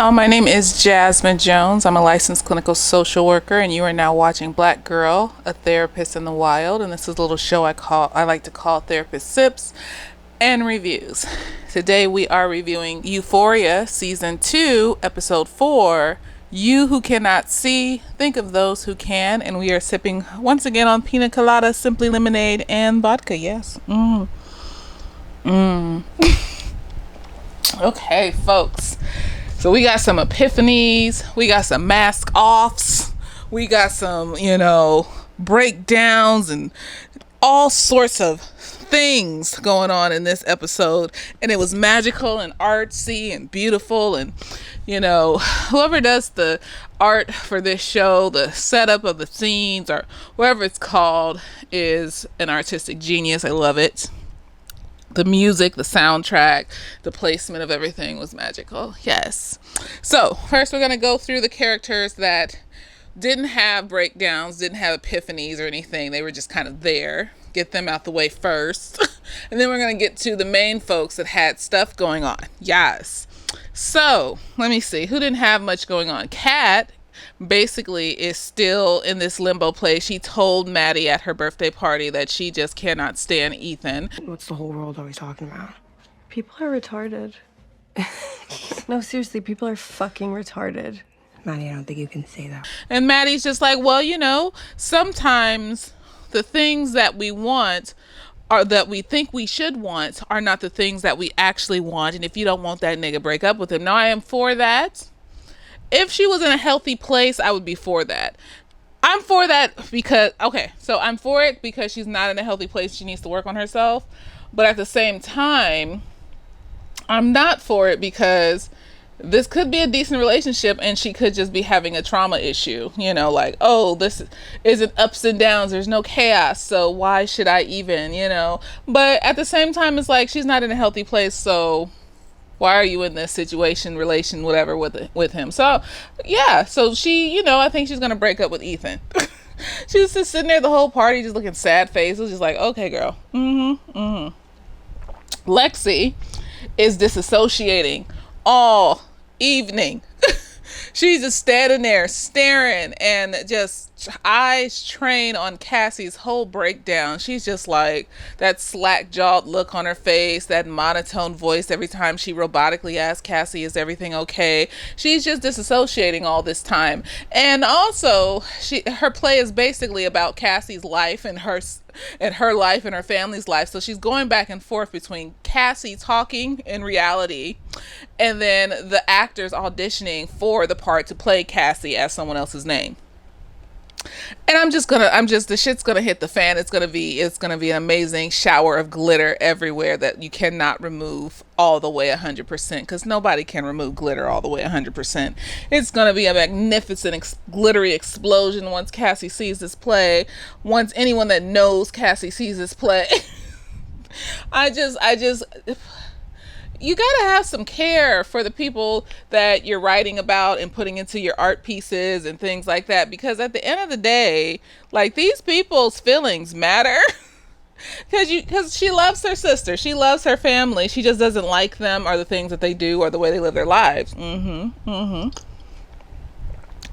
y'all, my name is Jasmine Jones. I'm a licensed clinical social worker, and you are now watching Black Girl, a therapist in the wild. And this is a little show I like to call Therapist Sips and Reviews. Today we are reviewing Euphoria Season 2, Episode 4, You Who Cannot See, Think of Those Who Can. And we are sipping once again on pina colada, simply lemonade, and vodka. Yes. Okay, folks. So we got some epiphanies, we got some mask offs, we got some, breakdowns and all sorts of things going on in this episode. And it was magical and artsy and beautiful. And, whoever does the art for this show, the setup of the scenes or whatever it's called, is an artistic genius. I love it. The music, the soundtrack, the placement of everything was magical. Yes. So first we're going to go through the characters that didn't have breakdowns, didn't have epiphanies or anything. They were just kind of there. Get them out the way first. And then we're going to get to the main folks that had stuff going on. Yes. So let me see. Who didn't have much going on? Kat basically is still in this limbo place. She told Maddie at her birthday party that she just cannot stand Ethan. What's the whole world always talking about? People are retarded. No, seriously, people are fucking retarded. Maddie, I don't think you can say that. And Maddie's just like, well, sometimes the things that we want or that we think we should want are not the things that we actually want. And if you don't want that nigga, break up with him. Now, I am for that. If she was in a healthy place, I would be for that. I'm for that because, I'm for it because she's not in a healthy place. She needs to work on herself. But at the same time, I'm not for it because this could be a decent relationship and she could just be having a trauma issue. This isn't ups and downs. There's no chaos. So why should I even, But at the same time, it's like she's not in a healthy place. So why are you in this situation, relation, whatever with him? So, yeah. So she, I think she's going to break up with Ethan. She was just sitting there the whole party, just looking sad face. It was just like, okay, girl. Lexi is disassociating all evening. She's just standing there staring and just eyes trained on Cassie's whole breakdown. She's just like that slack-jawed look on her face, that monotone voice every time she robotically asks Cassie, is everything okay? She's just disassociating all this time. And also, her play is basically about Cassie's life and her life and her family's life. So she's going back and forth between Cassie talking in reality and then the actors auditioning for the part to play Cassie as someone else's name. And the shit's gonna hit the fan. It's gonna be an amazing shower of glitter everywhere that you cannot remove all the way 100%, because nobody can remove glitter all the way 100%. It's gonna be a magnificent glittery explosion once Cassie sees this play. Once anyone that knows Cassie sees this play. You gotta have some care for the people that you're writing about and putting into your art pieces and things like that, because at the end of the day, like, these people's feelings matter. Because she loves her sister, she loves her family, she just doesn't like them or the things that they do or the way they live their lives.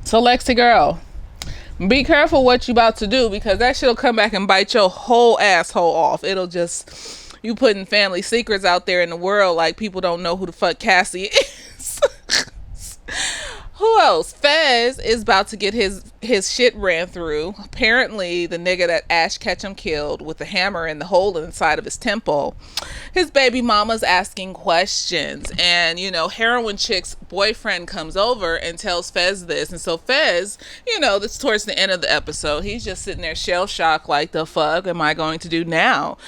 So Lexi girl, be careful what you about to do, because that shit'll come back and bite your whole asshole off. It'll just... You putting family secrets out there in the world like people don't know who the fuck Cassie is. Who else? Fez is about to get his shit ran through. Apparently, the nigga that Ash Ketchum killed with the hammer in the hole inside of his temple, his baby mama's asking questions. And, Heroin Chick's boyfriend comes over and tells Fez this. And so Fez, this towards the end of the episode, he's just sitting there shell-shocked like, the fuck am I going to do now?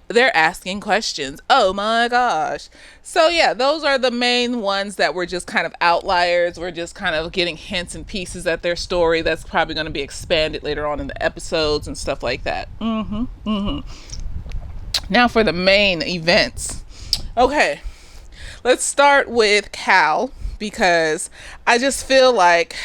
They're asking questions. Oh my gosh. So yeah, those are the main ones that were just kind of outliers. We're just kind of getting hints and pieces at their story that's probably going to be expanded later on in the episodes and stuff like that. Now for the main events. Okay, let's start with Cal, because I just feel like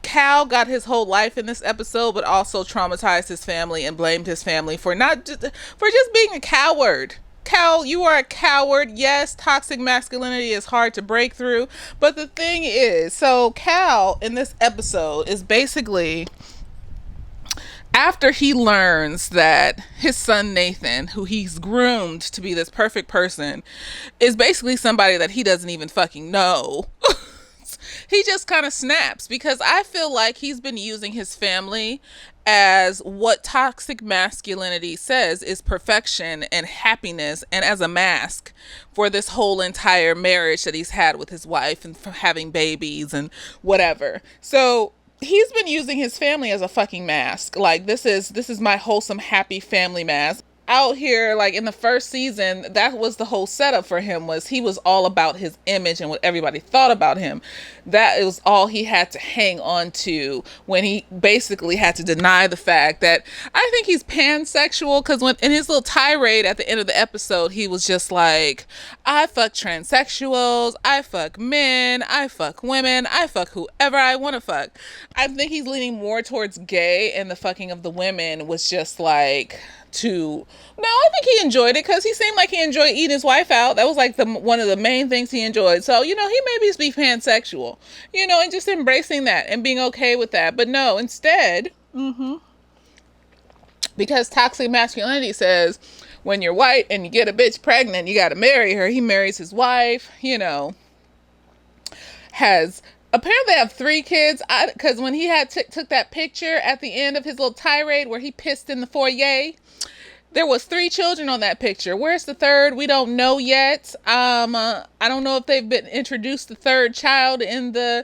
Cal got his whole life in this episode, but also traumatized his family and blamed his family for just being a coward. Cal, you are a coward. Yes, toxic masculinity is hard to break through. But the thing is, so Cal in this episode is basically after he learns that his son Nathan, who he's groomed to be this perfect person, is basically somebody that he doesn't even fucking know. He just kind of snaps because I feel like he's been using his family as what toxic masculinity says is perfection and happiness, and as a mask for this whole entire marriage that he's had with his wife and for having babies and whatever. So he's been using his family as a fucking mask. Like, this is my wholesome happy family mask. Out here, like in the first season, that was the whole setup for him, was he was all about his image and what everybody thought about him. That was all he had to hang on to when he basically had to deny the fact that I think he's pansexual, because when in his little tirade at the end of the episode, he was just like, I fuck transsexuals, I fuck men, I fuck women, I fuck whoever I want to fuck. I think he's leaning more towards gay, and the fucking of the women was just like I think he enjoyed it because he seemed like he enjoyed eating his wife out. That was like one of the main things he enjoyed. So, he maybe be pansexual, and just embracing that and being okay with that. But no, instead, because toxic masculinity says when you're white and you get a bitch pregnant, you got to marry her. He marries his wife, has apparently have 3 kids. Because when he had took that picture at the end of his little tirade where he pissed in the foyer, there was 3 children on that picture. Where's the third? We don't know yet. I don't know if they've been introduced the third child in the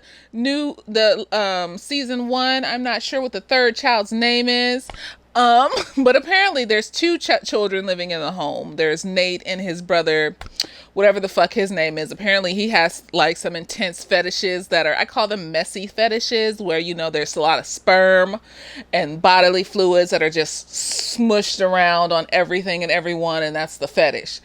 season 1. I'm not sure what the third child's name is. But apparently there's 2 children living in the home. There's Nate and his brother, whatever the fuck his name is. Apparently he has like some intense fetishes that are, I call them messy fetishes, where, there's a lot of sperm and bodily fluids that are just smushed around on everything and everyone. And that's the fetish.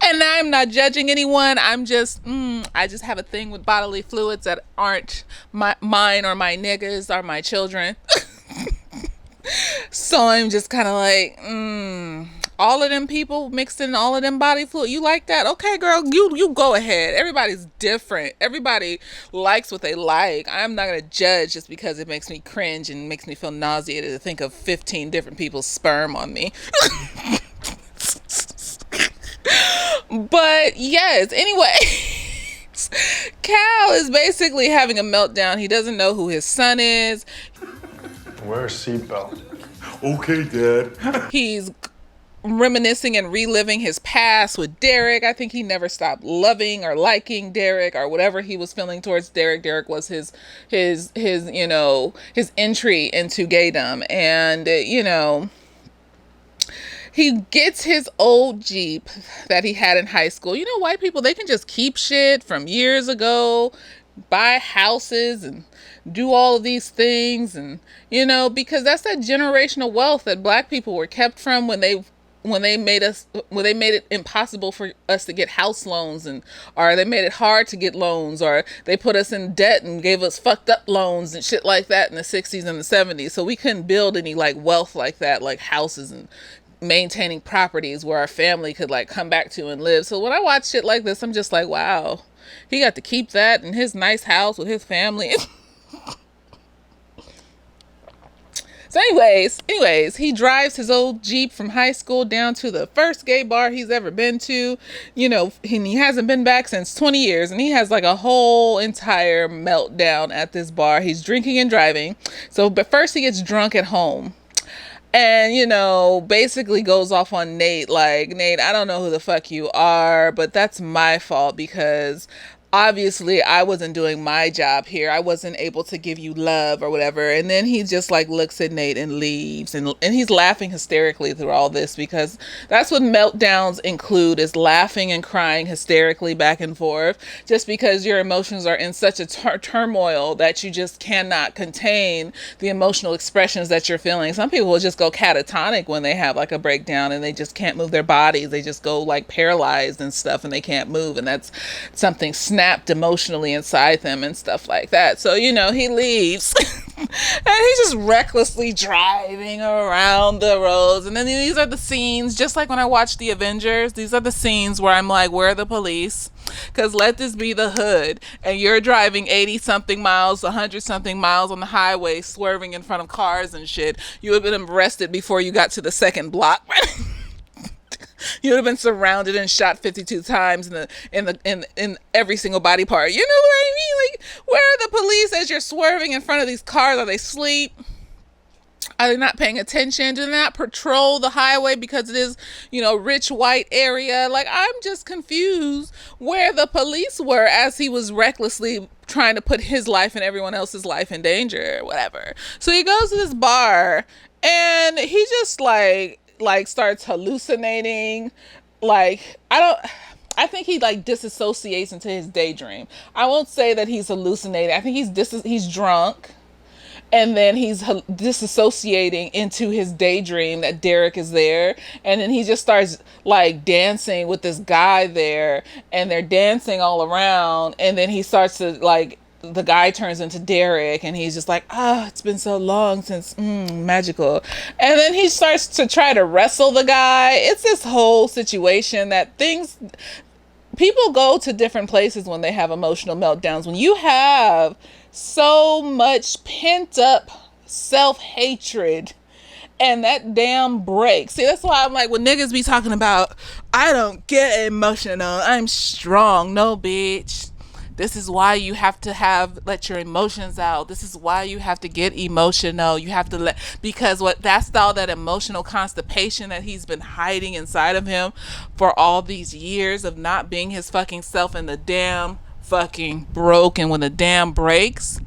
And I'm not judging anyone. I'm just, I just have a thing with bodily fluids that aren't mine or my niggas or my children. So I'm just kind of like, all of them people mixed in all of them body fluid. You like that? Okay, girl, you go ahead. Everybody's different. Everybody likes what they like. I'm not going to judge just because it makes me cringe and makes me feel nauseated to think of 15 different people's sperm on me. But yes, anyway. Cal is basically having a meltdown. He doesn't know who his son is. Wear a seatbelt. Okay, Dad. He's reminiscing and reliving his past with Derek. I think he never stopped loving or liking Derek or whatever he was feeling towards Derek. Derek was his entry into gaydom. And, he gets his old Jeep that he had in high school. White people, they can just keep shit from years ago, buy houses and do all of these things, and because that's that generational wealth that black people were kept from when they made it impossible for us to get house loans, or they made it hard to get loans, or they put us in debt and gave us fucked up loans and shit like that in the 60s and the 70s. So we couldn't build any like wealth like that, like houses and maintaining properties where our family could like come back to and live. So when I watch shit like this, I'm just like, wow, he got to keep that in his nice house with his family. So anyways, he drives his old Jeep from high school down to the first gay bar he's ever been to. He hasn't been back since 20 years, and he has like a whole entire meltdown at this bar. He's drinking and driving. But first he gets drunk at home. And, basically goes off on Nate, like, Nate, I don't know who the fuck you are, but that's my fault because obviously I wasn't doing my job here. I wasn't able to give you love or whatever. And then he just like looks at Nate and leaves, and he's laughing hysterically through all this, because that's what meltdowns include, is laughing and crying hysterically back and forth, just because your emotions are in such a turmoil that you just cannot contain the emotional expressions that you're feeling. Some people will just go catatonic when they have like a breakdown, and they just can't move their bodies. They just go like paralyzed and stuff, and they can't move, and that's something snapped emotionally inside them and stuff like that. So he leaves. And he's just recklessly driving around the roads. And then these are the scenes, just like when I watch The Avengers, these are the scenes where I'm like, where are the police? Because let this be the hood. And you're driving 80 something miles, 100 something miles on the highway, swerving in front of cars and shit. You would have been arrested before you got to the second block. You would have been surrounded and shot 52 times in every single body part. You know what I mean? Like, where are the police as you're swerving in front of these cars? Are they asleep? Are they not paying attention? Do they not patrol the highway because it is, rich white area? Like, I'm just confused where the police were as he was recklessly trying to put his life and everyone else's life in danger or whatever. So he goes to this bar and he just like starts hallucinating. I think he disassociates into his daydream. I won't say that he's hallucinating. I think he's drunk, and then he's disassociating into his daydream that Derek is there, and then he just starts dancing with this guy there, and they're dancing all around, and then he starts to the guy turns into Derek, and he's just like, it's been so long since magical. And then he starts to try to wrestle the guy. It's this whole situation that people go to different places when they have emotional meltdowns. When you have so much pent up self-hatred and that damn break. See, that's why I'm like, when niggas be talking about, I don't get emotional, I'm strong. No, bitch. This is why you have to let your emotions out. This is why you have to get emotional. You have to because that's all that emotional constipation that he's been hiding inside of him for all these years of not being his fucking self, and the damn fucking broke. And when the dam breaks,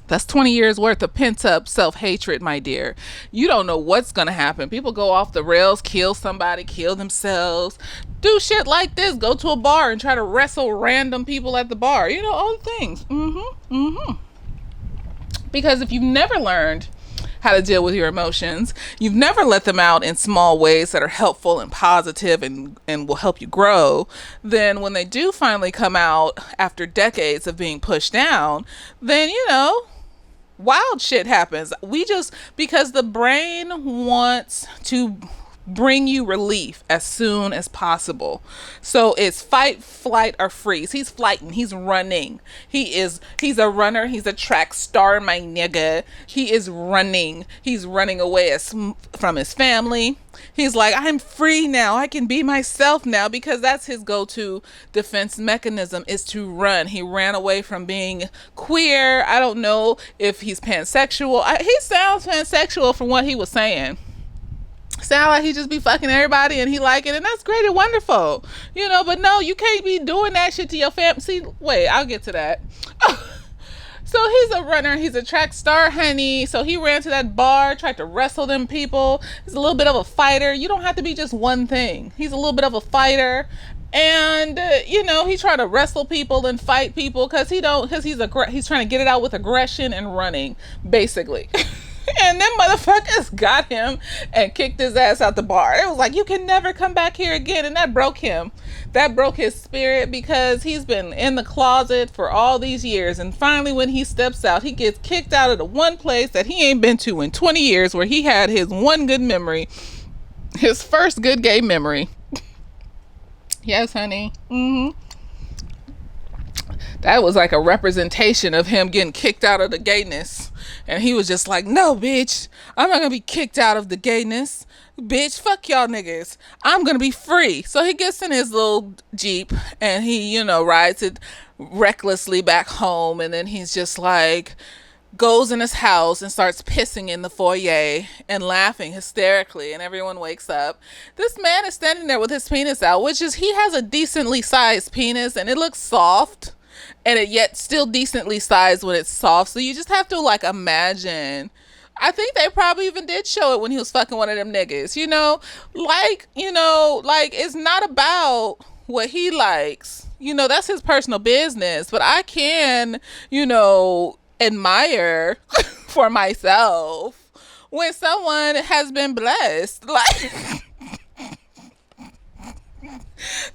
that's 20 years worth of pent up self-hatred, my dear. You don't know what's going to happen. People go off the rails, kill somebody, kill themselves, do shit like this, go to a bar and try to wrestle random people at the bar. All the things. Because if you've never learned how to deal with your emotions, you've never let them out in small ways that are helpful and positive and will help you grow, then when they do finally come out after decades of being pushed down, then, wild shit happens. Because the brain wants to bring you relief as soon as possible. So it's fight, flight, or freeze. He's flighting. He's running. He's a runner. He's a track star, my nigga. He is running. He's running away from his family. He's like, I'm free now. I can be myself now, because that's his go-to defense mechanism, is to run. He ran away from being queer. I don't know if he's pansexual. He sounds pansexual from what he was saying. Sound like he just be fucking everybody and he like it, and that's great and wonderful, but no, you can't be doing that shit to your family. See, wait, I'll get to that. So he's a runner, he's a track star, honey. So he ran to that bar, tried to wrestle them people. He's a little bit of a fighter. You don't have to be just one thing. He's a little bit of a fighter. And he tried to wrestle people and fight people because he's trying to get it out with aggression and running, basically. And them motherfuckers got him and kicked his ass out the bar. It was like, you can never come back here again. And that broke him. That broke his spirit, because he's been in the closet for all these years. And finally, when he steps out, he gets kicked out of the one place that he ain't been to in 20 years, where he had his one good memory, his first good gay memory. Yes, honey. That was like a representation of him getting kicked out of the gayness. And he was just like, no, bitch, I'm not gonna be kicked out of the gayness. Bitch, fuck y'all niggas. I'm gonna be free. So he gets in his little Jeep and he, rides it recklessly back home. And then he's just like, goes in his house and starts pissing in the foyer and laughing hysterically, and everyone wakes up. This man is standing there with his penis out, he has a decently sized penis, and it looks soft, and it yet still decently sized when it's soft. So you just have to imagine. I think they probably even did show it when he was fucking one of them niggas, it's not about what he likes, that's his personal business. But I can, admire for myself when someone has been blessed.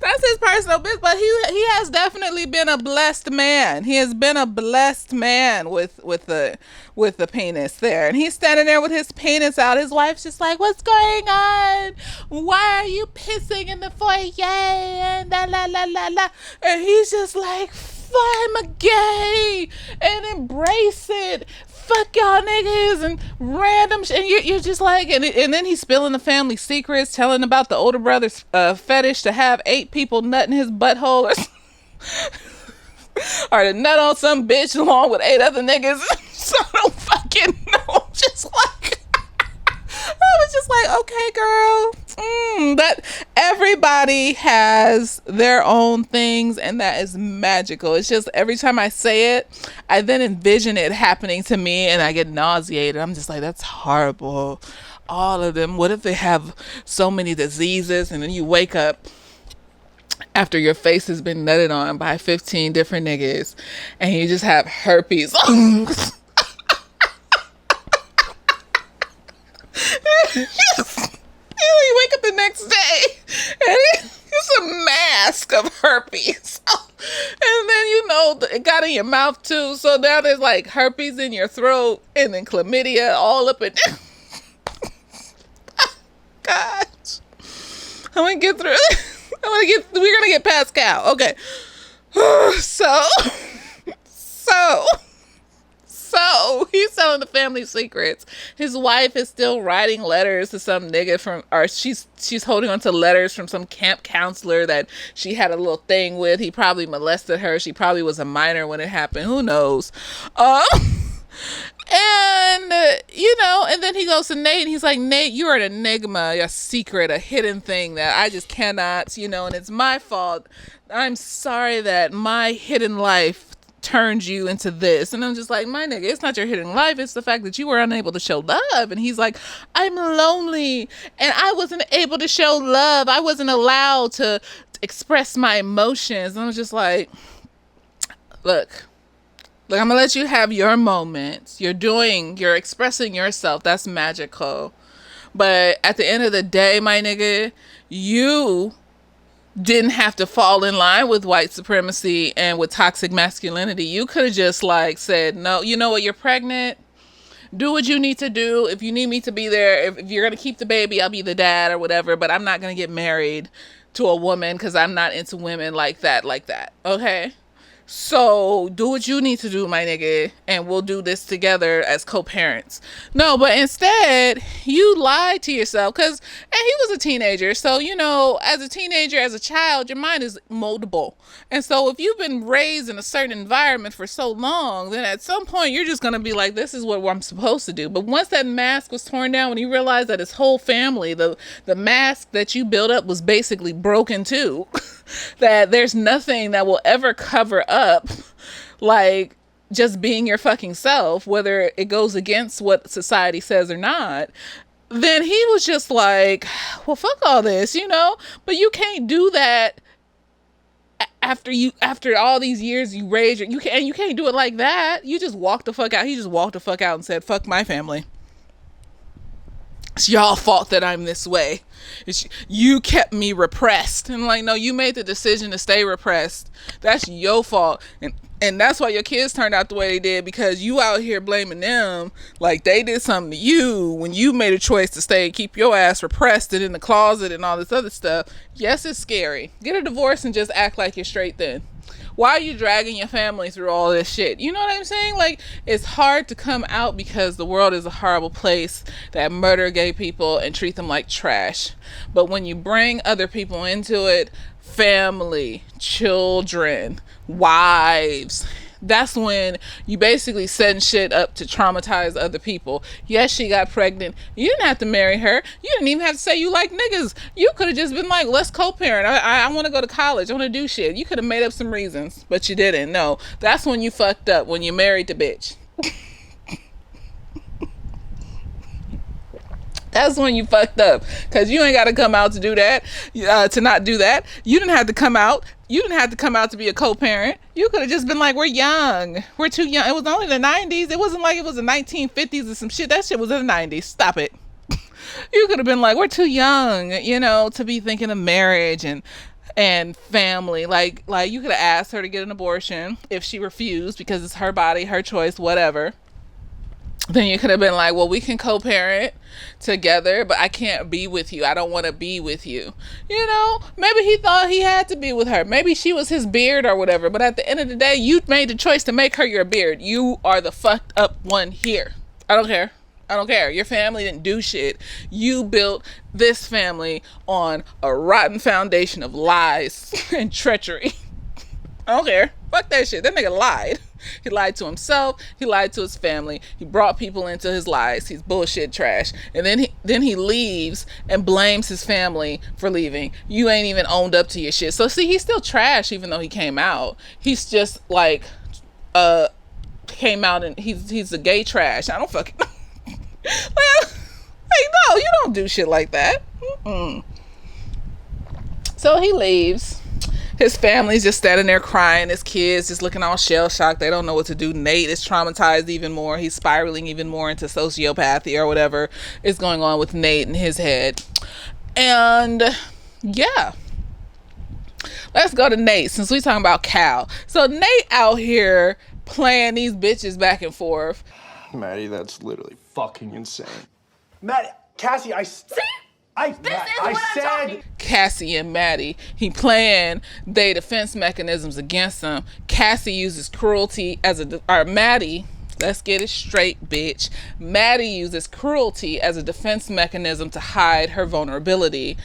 That's his personal business, but he has definitely been a blessed man. He has been a blessed man with the penis there, and he's standing there with his penis out. His wife's just like, "What's going on? Why are you pissing in the foyer?" And la la la la la, and he's just like, "I'm a gay," and embrace it. Fuck y'all niggas and random shit. And you're just like, and then he's spilling the family secrets, telling about the older brother's fetish to have 8 people nut in his butthole or to nut on some bitch along with 8 other niggas. So I don't fucking know. Just like, I was just like, okay, girl. But everybody has their own things, and that is magical. It's just every time I say it, I then envision it happening to me, and I get nauseated. I'm just like, that's horrible. All of them. What if they have so many diseases, and then you wake up after your face has been nutted on by 15 different niggas, and you just have herpes. You wake up the next day and it's a mask of herpes. And then, it got in your mouth too. So now there's like herpes in your throat and then chlamydia all up in there. God. I'm going to get through it. We're going to get past Cal. Okay. So he's telling the family secrets. His wife is still writing letters to some nigga or she's holding on to letters from some camp counselor that she had a little thing with. He probably molested her. She probably was a minor when it happened. Who knows? And then he goes to Nate and he's like, "Nate, you're an enigma, a secret, a hidden thing that I just cannot, and it's my fault. I'm sorry that my hidden life turned you into this." And I'm just like, my nigga, it's not your hidden life. It's the fact that you were unable to show love. And he's like, "I'm lonely and I wasn't able to show love. I wasn't allowed to express my emotions." And I was just like, look, I'm gonna let you have your moments. You're expressing yourself. That's magical. But at the end of the day, my nigga, you didn't have to fall in line with white supremacy and with toxic masculinity. You could have just said, "No, you know what? You're pregnant. Do what you need to do. If you need me to be there, if you're going to keep the baby, I'll be the dad or whatever, but I'm not going to get married to a woman because I'm not into women like that. Okay? So do what you need to do, my nigga, and we'll do this together as co-parents." No, but instead you lied to yourself and he was a teenager. So, as a teenager, as a child, your mind is moldable. And so if you've been raised in a certain environment for so long, then at some point you're just going to be like, this is what I'm supposed to do. But once that mask was torn down, when you realize that his whole family, the mask that you built up was basically broken too, that there's nothing that will ever cover up just being your fucking self, whether it goes against what society says or not, then he was just like, well, fuck all this, but you can't do that after all these years you raised you can't do it like that. You just walk the fuck out. He just walked the fuck out and said, "Fuck my family. It's y'all fault that I'm this way. You kept me repressed." And no, you made the decision to stay repressed. That's your fault. And that's why your kids turned out the way they did, because you out here blaming them like they did something to you when you made a choice to stay and keep your ass repressed and in the closet and all this other stuff. Yes, it's scary. Get a divorce and just act like you're straight then. Why are you dragging your family through all this shit? You know what I'm saying? It's hard to come out because the world is a horrible place that murder gay people and treat them like trash. But when you bring other people into it, family, children, wives, that's when you basically setting shit up to traumatize other people. Yes, she got pregnant. You didn't have to marry her. You didn't even have to say you like niggas. You could have just been like, let's co-parent. I want to go to college. I want to do shit. You could have made up some reasons, but you didn't. No, that's when you fucked up, when you married the bitch. That's when you fucked up, because you ain't got to come out to do that, to not do that. You didn't have to come out. You didn't have to come out to be a co-parent. You could have just been like, we're young. We're too young. It was only the 90s. It wasn't like it was the 1950s or some shit. That shit was in the 90s. Stop it. You could have been like, we're too young, to be thinking of marriage. And and family. Like you could have asked her to get an abortion. If she refused because it's her body, her choice, whatever, then you could have been like, well, we can co-parent together, but I can't be with you. I don't want to be with you. You know, maybe he thought he had to be with her. Maybe she was his beard or whatever. But at the end of the day, you made the choice to make her your beard. You are the fucked up one here. I don't care. I don't care. Your family didn't do shit. You built this family on a rotten foundation of lies and treachery. I don't care. Fuck that shit. That nigga lied. He lied to himself. He lied to his family. He brought people into his lies. He's bullshit trash. And then he leaves and blames his family for leaving. You ain't even owned up to your shit. So see, he's still trash even though he came out. He's just like came out and he's a gay trash. I don't fucking like no, you don't do shit like that. Mm-mm. So he leaves. His family's just standing there crying. His kids just looking all shell-shocked. They don't know what to do. Nate is traumatized even more. He's spiraling even more into sociopathy or whatever is going on with Nate in his head. And yeah. Let's go to Nate since we talking about Cal. So Nate out here playing these bitches back and forth. Maddie, that's literally fucking insane. Maddie, Cassie, I said Cassie and Maddie. He playing their defense mechanisms against them. Cassie uses cruelty as Maddie, let's get it straight, bitch. Maddie uses cruelty as a defense mechanism to hide her vulnerability.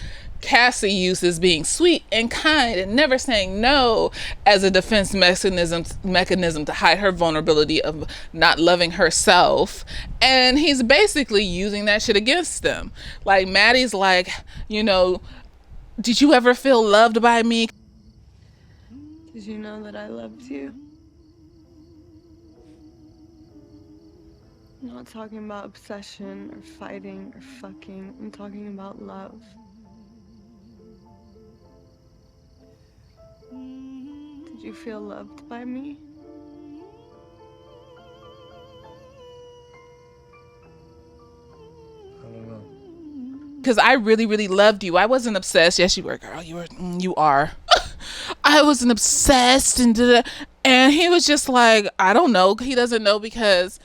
Cassie uses being sweet and kind and never saying no as a defense mechanism to hide her vulnerability of not loving herself. And he's basically using that shit against them. Like Maddie's like, you know, did you ever feel loved by me? Did you know that I loved you? I'm not talking about obsession or fighting or fucking. I'm talking about love. Did you feel loved by me? I don't know. Because I really, really loved you. I wasn't obsessed. Yes, you were, girl. You are. I wasn't obsessed and he was just like, I don't know. He doesn't know because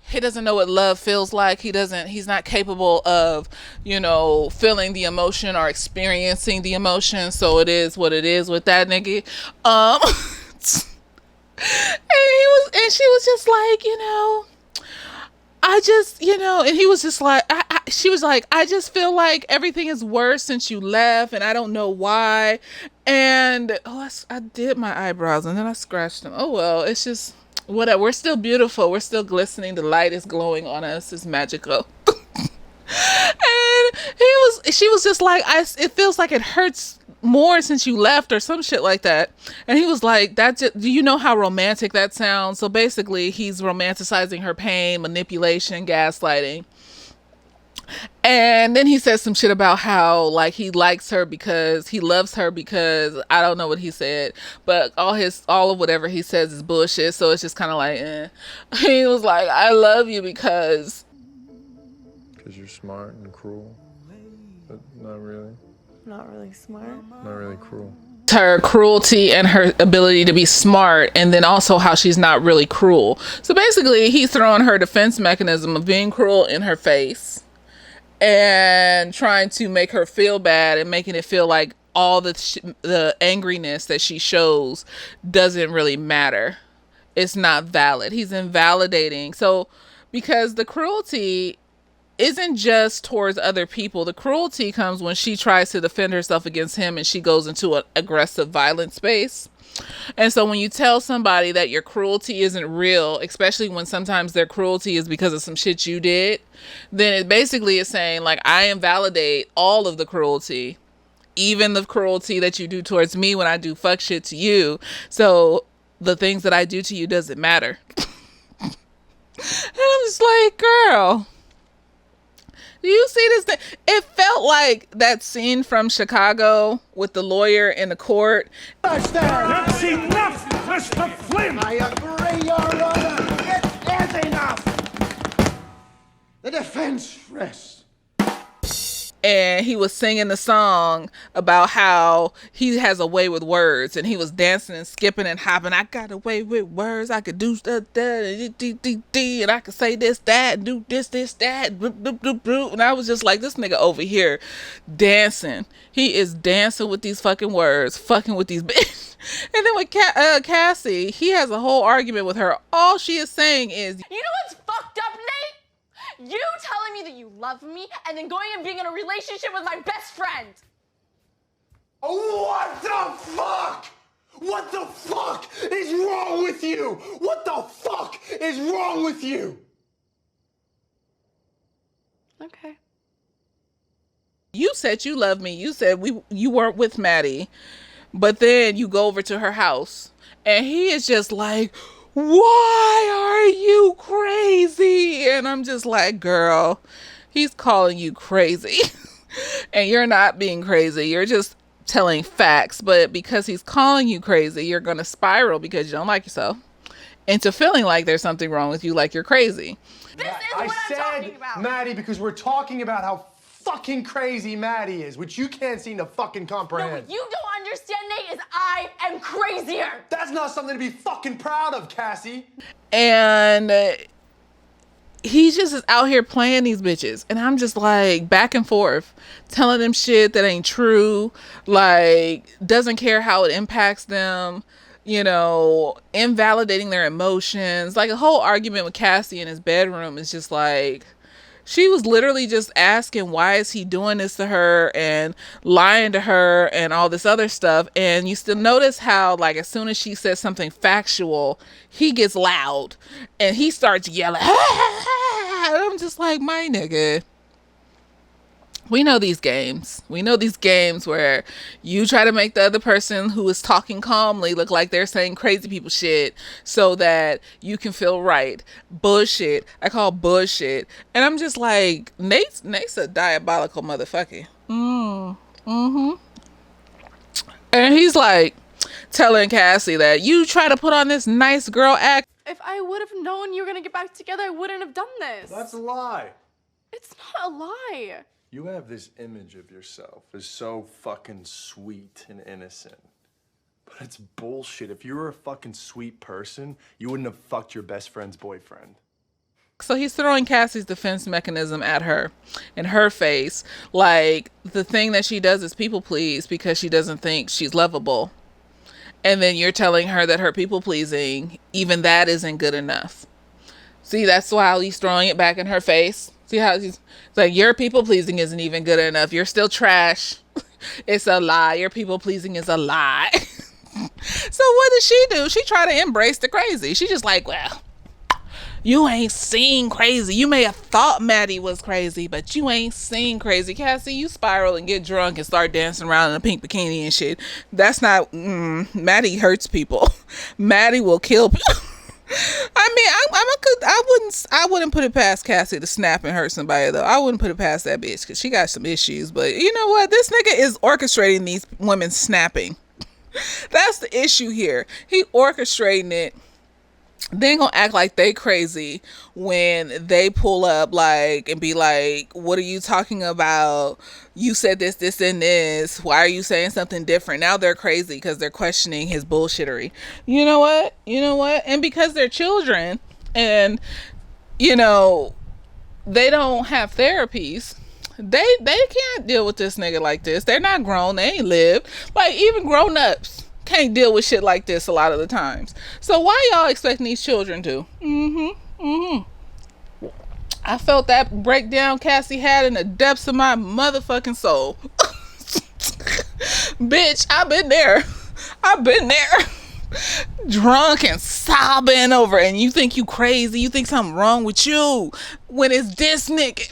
he doesn't know what love feels like. He's not capable of, you know, feeling the emotion or experiencing the emotion. So it is what it is with that nigga. And she was just like, you know, I just, you know, and he was just like, she was like, I just feel like everything is worse since you left and I don't know why. And I did my eyebrows and then I scratched them. Oh, well, it's just, whatever. We're still beautiful. We're still glistening. The light is glowing on us. It's magical. And she was just like, it feels like it hurts more since you left or some shit like that. And he was like, do you know how romantic that sounds? So basically he's romanticizing her pain, manipulation, gaslighting. And then he says some shit about how like he likes her because he loves her because I don't know what he said, but all of whatever he says is bullshit. So it's just kind of like, He was like, I love you because you're smart and cruel, but not really. Not really smart. Not really cruel. her cruelty and her ability to be smart, and then also how she's not really cruel. So basically he's throwing her defense mechanism of being cruel in her face and trying to make her feel bad and making it feel like all the angriness that she shows doesn't really matter. It's not valid. He's invalidating. So because the cruelty isn't just towards other people. The cruelty comes when she tries to defend herself against him and she goes into an aggressive, violent space. And so when you tell somebody that your cruelty isn't real, especially when sometimes their cruelty is because of some shit you did, then it basically is saying, like, I invalidate all of the cruelty, even the cruelty that you do towards me when I do fuck shit to you. So the things that I do to you doesn't matter. And I'm just like, girl, do you see this thing? It felt like that scene from Chicago with the lawyer in the court. That's enough, Mr. Flynn! I agree, Your Honor. It is enough. The defense rests. and he was singing the song about how he has a way with words, and he was dancing and skipping and hopping. I got a way with words. I could do stuff that, and I could say this, that, and do this, that, and I was just like, this nigga over here dancing. He is dancing with these fucking words, fucking with these bitches. And then with Cassie, he has a whole argument with her. All she is saying is, you know what's fucked up, Nate? You telling me that you love me and then going and being in a relationship with my best friend. What the fuck? What the fuck is wrong with you? What the fuck is wrong with you? Okay. you said you love me. You said you weren't with Maddie. But then you go over to her house and he is just like, why are you crazy? And I'm just like, girl, he's calling you crazy. And you're not being crazy. You're just telling facts. But because he's calling you crazy, you're going to spiral because you don't like yourself into feeling like there's something wrong with you, like you're crazy. This is what I'm talking about. Maddie, because we're talking about how fucking crazy Maddie is, which you can't seem to fucking comprehend. No, what you don't understand, Nate, is I am crazier. That's not something to be fucking proud of, Cassie. And he just is out here playing these bitches. And I'm just like back and forth, telling them shit that ain't true. Like, doesn't care how it impacts them. You know, invalidating their emotions. Like, a whole argument with Cassie in his bedroom is just like, she was literally just asking, why is he doing this to her and lying to her and all this other stuff. And you still notice how, like, as soon as she says something factual, he gets loud and he starts yelling. And I'm just like, my nigga, we know these games. We know these games where you try to make the other person who is talking calmly look like they're saying crazy people shit so that you can feel right. Bullshit. I call bullshit. And I'm just like, Nate's a diabolical motherfucker. And he's like telling Cassie that you try to put on this nice girl act. If I would have known you were gonna get back together, I wouldn't have done this. That's a lie. It's not a lie. You have this image of yourself as so fucking sweet and innocent. But it's bullshit. If you were a fucking sweet person, you wouldn't have fucked your best friend's boyfriend. So he's throwing Cassie's defense mechanism at her in her face. Like, the thing that she does is people please because she doesn't think she's lovable. And then you're telling her that her people pleasing, even that isn't good enough. See, that's why he's throwing it back in her face. See how he's like, your people pleasing isn't even good enough. You're still trash. It's a lie. Your people pleasing is a lie. So what did she do? She tried to embrace the crazy. She just like, well, you ain't seen crazy. You may have thought Maddie was crazy, but you ain't seen crazy. Cassie, you spiral and get drunk and start dancing around in a pink bikini and shit. That's not, Maddie hurts people. Maddie will kill people. I mean, I wouldn't put it past Cassie to snap and hurt somebody though. I wouldn't put it past that bitch because she got some issues. But you know what? This nigga is orchestrating these women snapping. That's the issue here. He orchestrating it. They ain't gonna act like they crazy when they pull up like and be like, what are you talking about? You said this, this, and this. Why are you saying something different? Now they're crazy because they're questioning his bullshittery. You know what? And because they're children and, you know, they don't have therapies, they can't deal with this nigga like this. They're not grown. They ain't lived. Like, even grown-ups can't deal with shit like this a lot of the times. So why y'all expecting these children to? I felt that breakdown Cassie had in the depths of my motherfucking soul. Bitch, I've been there. Drunk and sobbing over, and you think you crazy. You think something wrong with you when it's this nigga.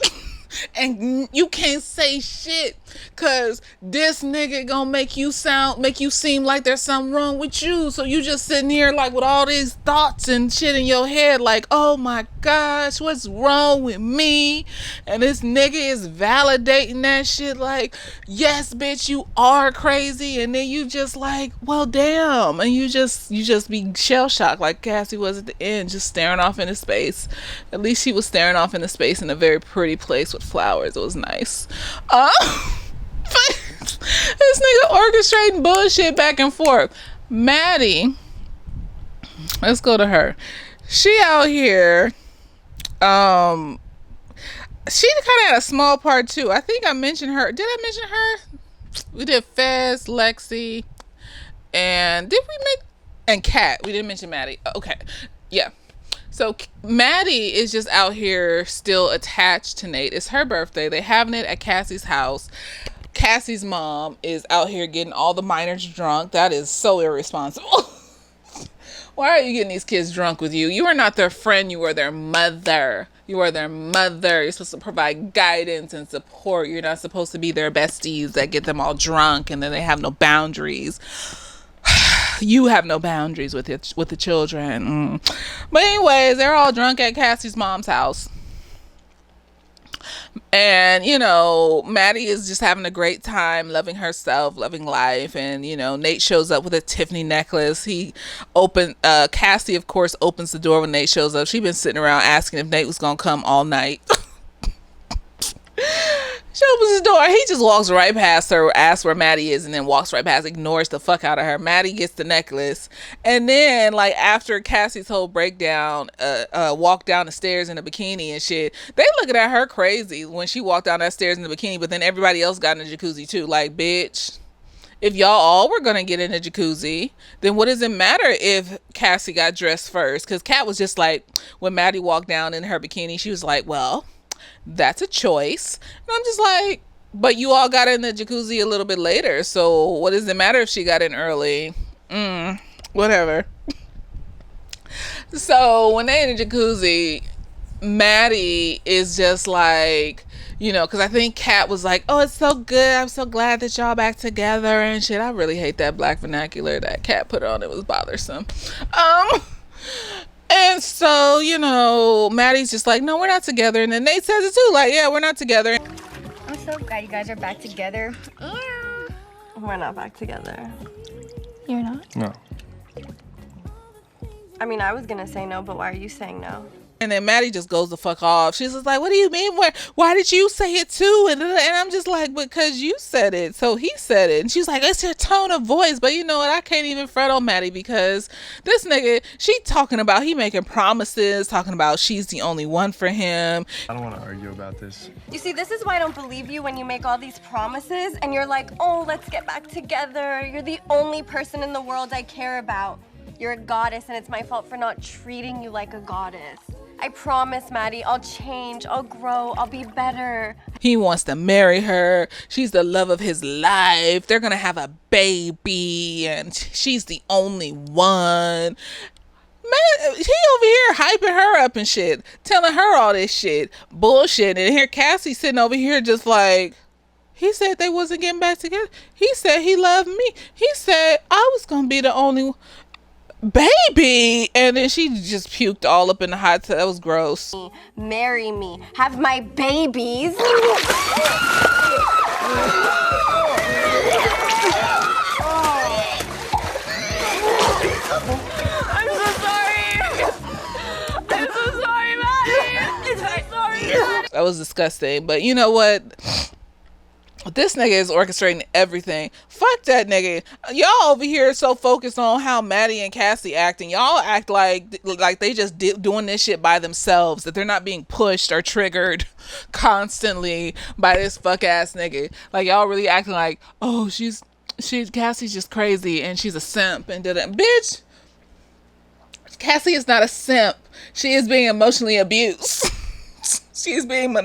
And you can't say shit Cause this nigga gonna make you seem like there's something wrong with you. So you just sitting here like with all these thoughts and shit in your head, like, oh my gosh, what's wrong with me? And this nigga is validating that shit, like, yes, bitch, you are crazy. And then you just like, well, damn. And you just be shell shocked, like Cassie was at the end, just staring off into space. At least she was staring off into space in a very pretty place with flowers. It was nice. This nigga orchestrating bullshit back and forth. Maddie, let's go to her. She out here, she kind of had a small part too. I think I mentioned her. Did I mention her? We did Fez, Lexi, and did we make, and Kat. We didn't mention Maddie. Okay, yeah. So Maddie is just out here still attached to Nate. It's her birthday. They having it at Cassie's house. Cassie's mom is out here getting all the minors drunk. That is so irresponsible. Why are you getting these kids drunk with you? You are not their friend. You are their mother. You are their mother. You're supposed to provide guidance and support. You're not supposed to be their besties that get them all drunk and then they have no boundaries. You have no boundaries with the children. But anyways, they're all drunk at Cassie's mom's house. And, you know, Maddie is just having a great time, loving herself, loving life. And, you know, Nate shows up with a Tiffany necklace. Cassie, of course, opens the door when Nate shows up. She's been sitting around asking if Nate was going to come all night. She opens the door. He just walks right past her, asks where Maddie is, and then walks right past, ignores the fuck out of her. Maddie gets the necklace. And then, like, after Cassie's whole breakdown, walked down the stairs in a bikini and shit, they looking at her crazy when she walked down that stairs in the bikini, but then everybody else got in the jacuzzi too. Like, bitch, if y'all all were gonna get in the jacuzzi, then what does it matter if Cassie got dressed first? Because Kat was just like, when Maddie walked down in her bikini, she was like, well, that's a choice. And I'm just like, but you all got in the jacuzzi a little bit later, so what does it matter if she got in early? Whatever. So when they in the jacuzzi, Maddie is just like, you know, because I think Kat was like, oh, it's so good, I'm so glad that y'all back together and shit. I really hate that black vernacular that Kat put on. It was bothersome. And so, you know, Maddie's just like, no, we're not together. And then Nate says it too, like, yeah, we're not together. I'm so glad you guys are back together. We're not back together. You're not? No. I mean, I was gonna say no, but why are you saying no? And then Maddie just goes the fuck off. She's just like, what do you mean? Why did you say it too? And I'm just like, because you said it. So he said it. And she's like, it's your tone of voice. But you know what? I can't even fret on Maddie because this nigga, she talking about he making promises, talking about she's the only one for him. I don't want to argue about this. You see, this is why I don't believe you when you make all these promises and you're like, oh, let's get back together. You're the only person in the world I care about. You're a goddess and it's my fault for not treating you like a goddess. I promise, Maddie, I'll change, I'll grow, I'll be better. He wants to marry her. She's the love of his life. They're going to have a baby and she's the only one. Man, he over here hyping her up and shit, telling her all this shit, bullshit. And here Cassie sitting over here just like, he said they wasn't getting back together. He said he loved me. He said I was going to be the only one. Baby, and then she just puked all up in the hot tub. That was gross. Marry me, have my babies. I'm so sorry. I'm so sorry, Maddie. I'm so sorry. That was disgusting. But you know what? This nigga is orchestrating everything. Fuck that nigga. Y'all over here so focused on how Maddie and Cassie acting. Y'all act like they just doing this shit by themselves. That they're not being pushed or triggered constantly by this fuck ass nigga. Like y'all really acting like, oh, Cassie's just crazy and she's a simp and did it. Bitch, Cassie is not a simp. She is being emotionally abused. She's being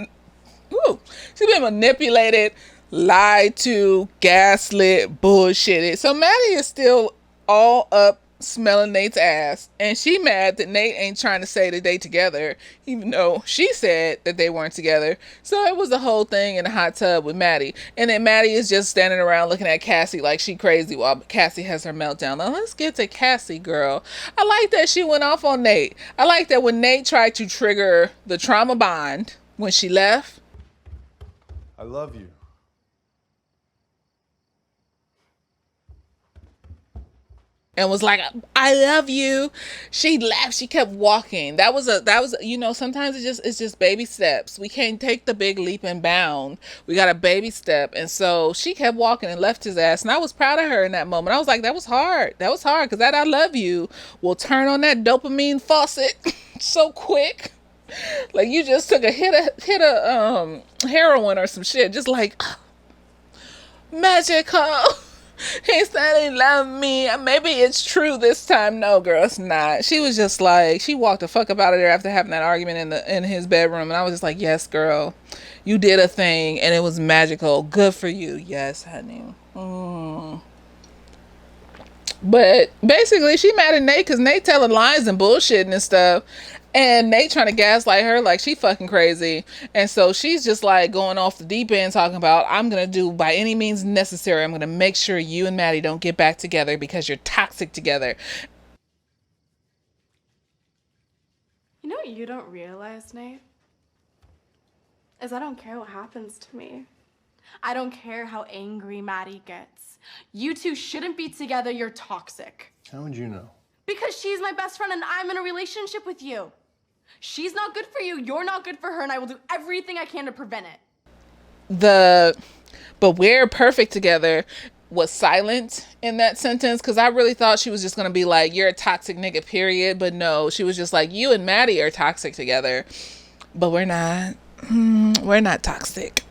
manipulated, lied to, gaslit, bullshitted. So Maddie is still all up smelling Nate's ass, and she mad that Nate ain't trying to say that they together, even though she said that they weren't together. So it was a whole thing in the hot tub with Maddie, and then Maddie is just standing around looking at Cassie like she crazy while Cassie has her meltdown. Now let's get to Cassie, girl. I like that she went off on Nate. I like that when Nate tried to trigger the trauma bond when she left. I love you. And was like, I love you. She laughed. She kept walking. That was, you know, sometimes it's just baby steps. We can't take the big leap and bound. We got a baby step. And so she kept walking and left his ass. And I was proud of her in that moment. I was like, that was hard. That was hard. Cause that I love you will turn on that dopamine faucet so quick. Like you just took a hit of heroin or some shit. Just like magical. He said he loved me. Maybe it's true this time. No, girl, it's not. She was just like, she walked the fuck up out of there after having that argument in his bedroom. And I was just like, yes, girl, you did a thing and it was magical. Good for you. Yes, honey. But basically, she mad at Nate because Nate telling lies and bullshit and stuff. And Nate trying to gaslight her like she fucking crazy. And so she's just like going off the deep end talking about, I'm going to do by any means necessary. I'm going to make sure you and Maddie don't get back together because you're toxic together. You know what you don't realize, Nate? Is I don't care what happens to me. I don't care how angry Maddie gets. You two shouldn't be together. You're toxic. How would you know? Because she's my best friend and I'm in a relationship with you. She's not good for you, you're not good for her, and I will do everything I can to prevent it. But we're perfect together was silent in that sentence because I really thought she was just going to be like, you're a toxic nigga, period. But no, she was just like, you and Maddie are toxic together. But we're not. We're not toxic.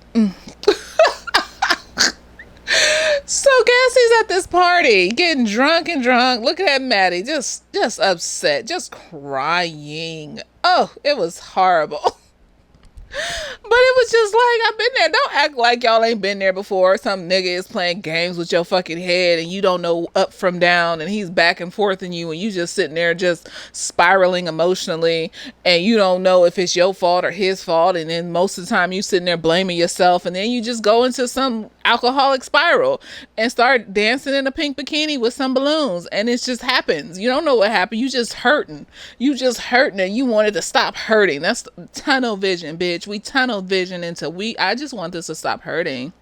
So Cassie's at this party, getting drunk, looking at Maddie, just upset, just crying. Oh, it was horrible. But it was just like, I've been there. Don't act like y'all ain't been there before. Some nigga is playing games with your fucking head and you don't know up from down and he's back and forth in you and you just sitting there just spiraling emotionally and you don't know if it's your fault or his fault. And then most of the time you sitting there blaming yourself and then you just go into some alcoholic spiral and start dancing in a pink bikini with some balloons and it just happens. You don't know what happened. You just hurting and you wanted to stop hurting. That's tunnel vision, bitch. We tunnel vision into I just want this to stop hurting.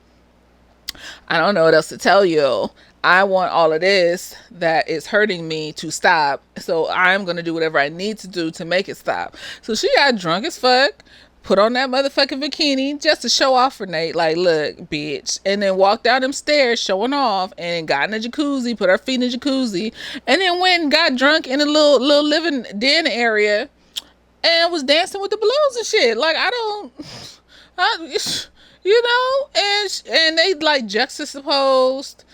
I don't know what else to tell you. I want all of this that is hurting me to stop. So I'm going to do whatever I need to do to make it stop. So she got drunk as fuck, put on that motherfucking bikini just to show off for Nate. Like, look, bitch. And then walked down them stairs showing off and got in a jacuzzi, put her feet in the jacuzzi. And then went and got drunk in a little living den area and was dancing with the balloons and shit. Like, you know, and they like juxtaposed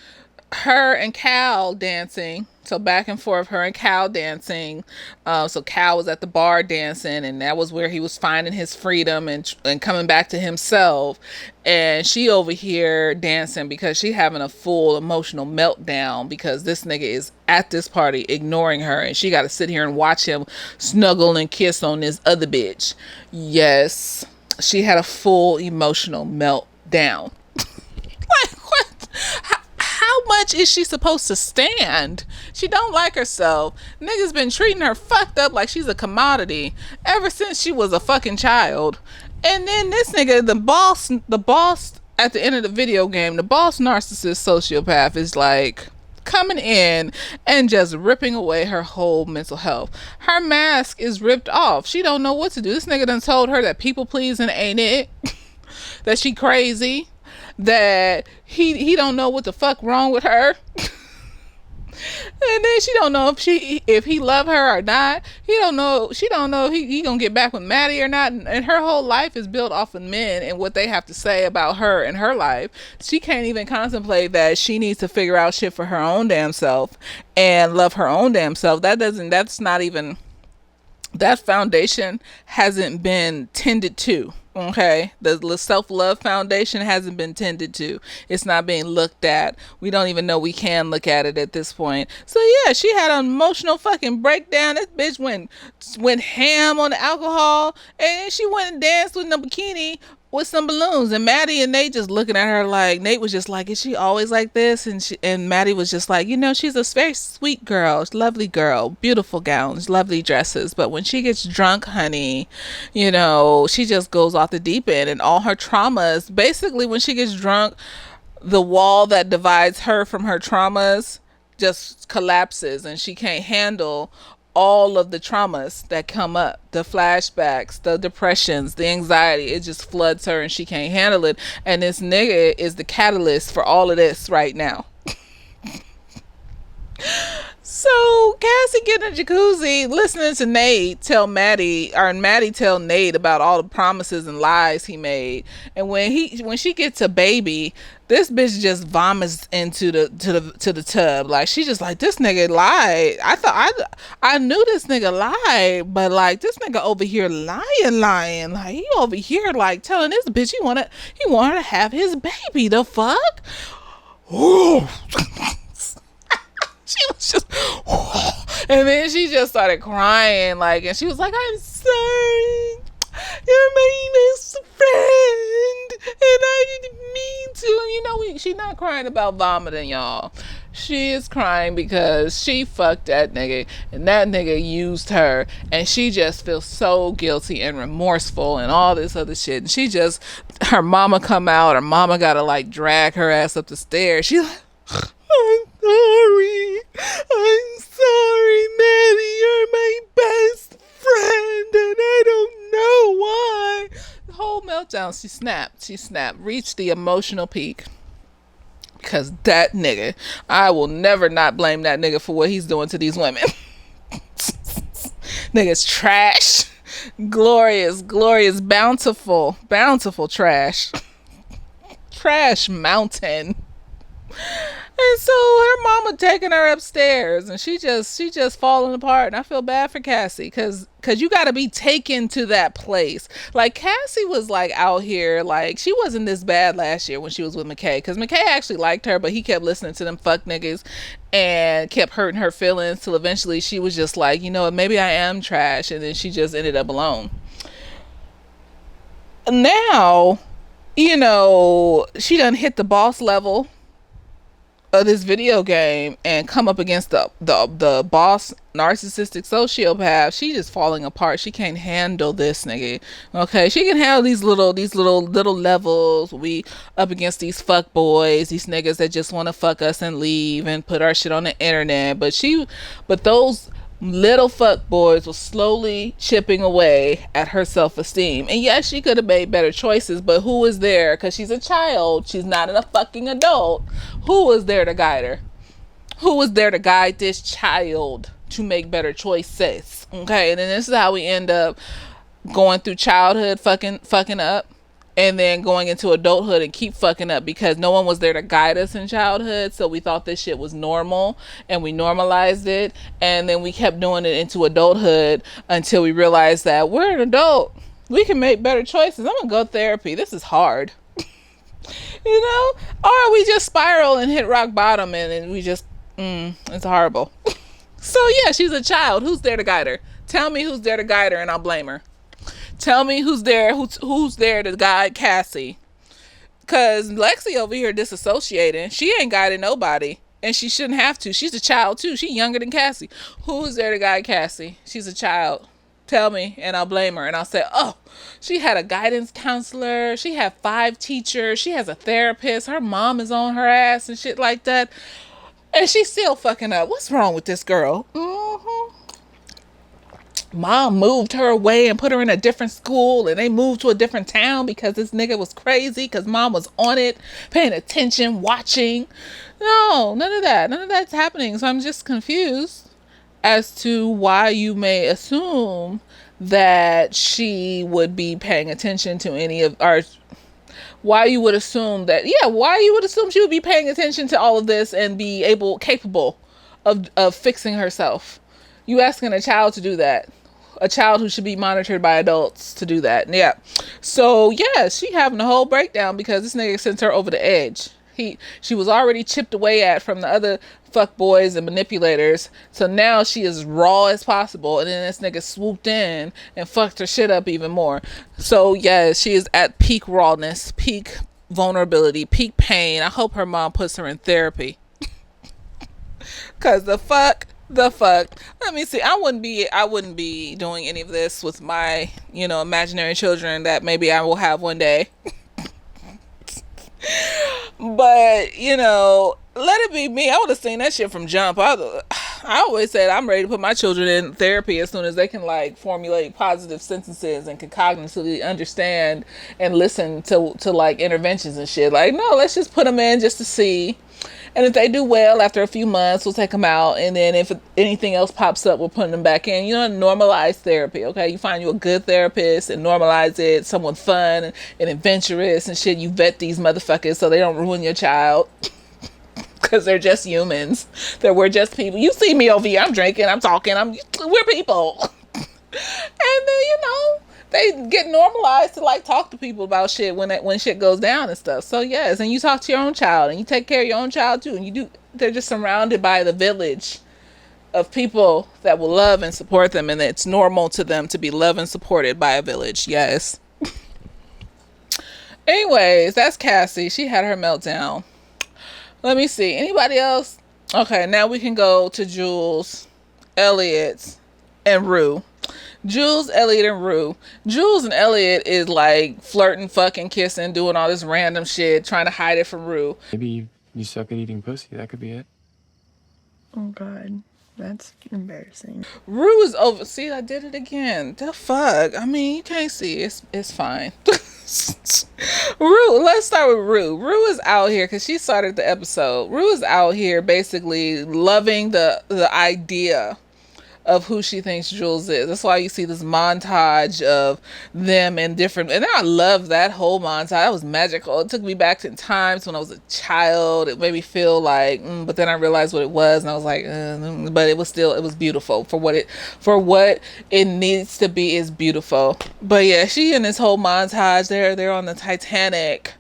her and Cal dancing. So back and forth, her and Cal dancing. So Cal was at the bar dancing, and that was where he was finding his freedom and coming back to himself. And she over here dancing because she having a full emotional meltdown because this nigga is at this party ignoring her, and she got to sit here and watch him snuggle and kiss on this other bitch. Yes, she had a full emotional meltdown. Like, what? How much is she supposed to stand? She don't like herself. Niggas been treating her fucked up like she's a commodity ever since she was a fucking child. And then this nigga, the boss at the end of the video game, the boss narcissist sociopath is like coming in and just ripping away her whole mental health. Her mask is ripped off. She don't know what to do. This nigga done told her that people pleasing ain't it. That she crazy. That he don't know what the fuck wrong with her. And then she don't know if he love her or not. She don't know if he gonna get back with Maddie or not. And her whole life is built off of men and what they have to say about her and her life. She can't even contemplate that she needs to figure out shit for her own damn self and love her own damn self. That foundation hasn't been tended to. Okay, the self-love foundation hasn't been tended to. It's not being looked at. We don't even know we can look at it at this point. So yeah, she had an emotional fucking breakdown. This bitch went ham on the alcohol, and then she went and danced with a bikini with some balloons. And Maddie and Nate just looking at her like, Nate was just like, is she always like this? And Maddie was just like, she's a very sweet girl, lovely girl, beautiful gowns, lovely dresses, but when she gets drunk, honey, she just goes off the deep end, and all her traumas, basically when she gets drunk, the wall that divides her from her traumas just collapses, and she can't handle all of the traumas that come up, the flashbacks, the depressions, the anxiety. It just floods her and she can't handle it, and this nigga is the catalyst for all of this right now. So Cassie get in the jacuzzi listening to Nate tell Maddie, or Maddie tell Nate about all the promises and lies he made. And when she gets to baby, this bitch just vomits into the tub. Like, she just like, this nigga lied. I knew this nigga lied, but like, this nigga over here lying. Like, he over here like telling this bitch he want her to have his baby. The fuck? Ooh. She was just, and then she just started crying, like, and she was like, I'm sorry, you're my best friend, and I didn't mean to. She's not crying about vomiting, y'all. She is crying because she fucked that nigga, and that nigga used her, and she just feels so guilty and remorseful and all this other shit. And her mama come out, her mama gotta like drag her ass up the stairs. She's like, I'm sorry, Maddie, you're my best friend, and I don't know why. The whole meltdown, she snapped, reached the emotional peak. Because that nigga, I will never not blame that nigga for what he's doing to these women. Nigga's trash. Glorious, bountiful trash. Trash mountain. And so her mama taking her upstairs, and she just falling apart. And I feel bad for Cassie, because you got to be taken to that place. Like, Cassie was like out here, like, she wasn't this bad last year when she was with McKay, because McKay actually liked her, but he kept listening to them fuck niggas and kept hurting her feelings, till eventually she was just like, maybe I am trash, and then she just ended up alone. Now, she done hit the boss level of this video game and come up against the boss narcissistic sociopath. She just falling apart. She can't handle this nigga. Okay, she can handle these little levels. We up against these fuck boys, these niggas that just want to fuck us and leave and put our shit on the internet. But those little fuck boys was slowly chipping away at her self-esteem. And yes, she could have made better choices, but who was there? Because she's a child. She's not a fucking adult. Who was there to guide her? Who was there to guide this child to make better choices? Okay, and then this is how we end up going through childhood fucking up, and then going into adulthood and keep fucking up, because no one was there to guide us in childhood. So we thought this shit was normal, and we normalized it, and then we kept doing it into adulthood until we realized that we're an adult. We can make better choices. I'm gonna go therapy. This is hard. Or we just spiral and hit rock bottom, and then we just it's horrible. So yeah, she's a child. Who's there to guide her? Tell me who's there to guide her, and I'll blame her. Tell me who's there to guide Cassie. Because Lexi over here disassociating. She ain't guiding nobody. And she shouldn't have to. She's a child too. She's younger than Cassie. Who's there to guide Cassie? She's a child. Tell me, and I'll blame her. And I'll say, oh, she had a guidance counselor. She had 5 teachers. She has a therapist. Her mom is on her ass and shit like that. And she's still fucking up. What's wrong with this girl? Mom moved her away and put her in a different school, and they moved to a different town because this nigga was crazy, because mom was on it, paying attention, watching. No, none of that's happening. So I'm just confused as to why you may assume that she would be paying attention to any of our, why you would assume she would be paying attention to all of this and be capable of fixing herself. You asking a child to do that. A child who should be monitored by adults to do that. Yeah. So yeah, she having a whole breakdown because this nigga sent her over the edge. She was already chipped away at from the other fuck boys and manipulators. So now she is raw as possible. And then this nigga swooped in and fucked her shit up even more. So yeah, she is at peak rawness, peak vulnerability, peak pain. I hope her mom puts her in therapy. Cause the fuck. Let me see. I wouldn't be doing any of this with my, imaginary children that maybe I will have one day. But, let it be me. I would have seen that shit from jump. I always said I'm ready to put my children in therapy as soon as they can like formulate positive sentences and can cognitively understand and listen to like interventions and shit. Like, no, let's just put them in just to see. And if they do well after a few months, we'll take them out. And then if anything else pops up, we'll put them back in. Normalize therapy, okay? You find you a good therapist and normalize it. Someone fun and adventurous and shit. You vet these motherfuckers so they don't ruin your child. Because they're just humans. We're just people. You see me over here. I'm drinking. I'm talking. We're people. And then, they get normalized to like talk to people about shit when shit goes down and stuff. So yes, and you talk to your own child and you take care of your own child too. And they're just surrounded by the village of people that will love and support them, and it's normal to them to be loved and supported by a village. Yes. Anyways, that's Cassie. She had her meltdown. Let me see. Anybody else? Okay, now we can go to Jules, Elliot, and Rue. Jules, Elliot, and Rue. Jules and Elliot is like flirting, fucking, kissing, doing all this random shit, trying to hide it from Rue. Maybe you suck at eating pussy. That could be it. Oh, God. That's embarrassing. Rue is over. See, I did it again. The fuck? I mean, you can't see. It's fine. Rue, let's start with Rue. Rue is out here because she started the episode. Rue is out here basically loving the idea of who she thinks Jules is. That's why you see this montage of them in different, and I love that whole montage. That was magical. It took me back to times when I was a child. It made me feel like, but then I realized what it was, and I was like, but it was beautiful for what it needs to be. Is beautiful. But yeah, she in this whole montage. They're on the Titanic.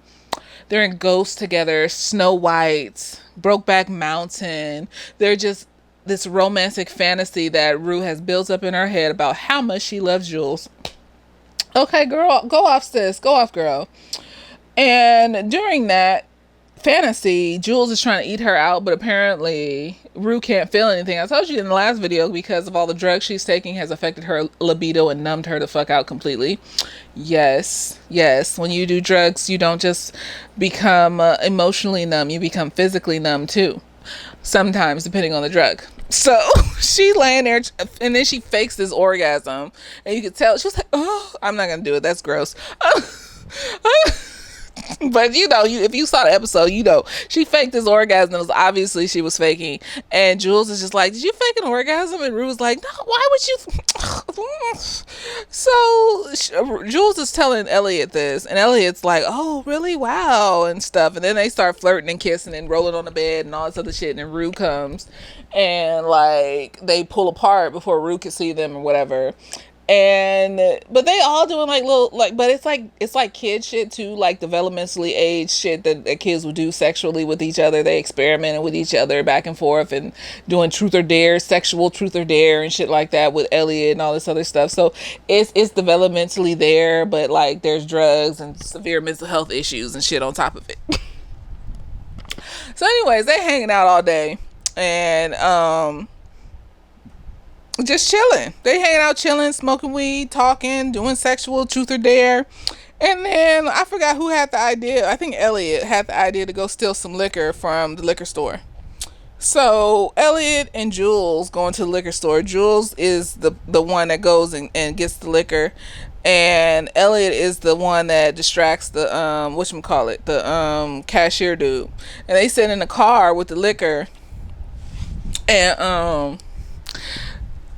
They're in Ghost together. Snow White, Brokeback Mountain. They're just this romantic fantasy that Rue has built up in her head about how much she loves Jules. Okay, girl, go off, sis. Go off, girl. And during that fantasy, Jules is trying to eat her out, but apparently Rue can't feel anything. I told you in the last video, because of all the drugs she's taking has affected her libido and numbed her the fuck out completely. Yes. When you do drugs, you don't just become emotionally numb, you become physically numb too. Sometimes, depending on the drug. So she laying there, and then she fakes this orgasm, and you could tell she was like, "Oh, I'm not gonna do it. That's gross." But if you saw the episode, she faked this orgasm. It was obviously she was faking, and Jules is just like, "Did you fake an orgasm?" And Rue was like, "No, why would you?" So Jules is telling Elliot this, and Elliot's like, "Oh, really? Wow," and stuff. And then they start flirting and kissing and rolling on the bed and all this other shit. And then Rue comes, and like they pull apart before Rue can see them or whatever. But they all doing like little, like, but it's like kid shit too, like developmentally aged shit that kids would do sexually with each other. They experimented with each other back and forth and doing truth or dare, sexual truth or dare and shit like that with Elliot and all this other stuff. So it's developmentally there, but like there's drugs and severe mental health issues and shit on top of it. So anyways, they hanging out all day and just chilling. They hanging out, chilling, smoking weed, talking, doing sexual truth or dare. And then I forgot who had the idea. I think Elliot had the idea to go steal some liquor from the liquor store. So Elliot and Jules going to the liquor store. Jules is the one that goes and gets the liquor, and Elliot is the one that distracts the the cashier dude. And they sit in the car with the liquor, and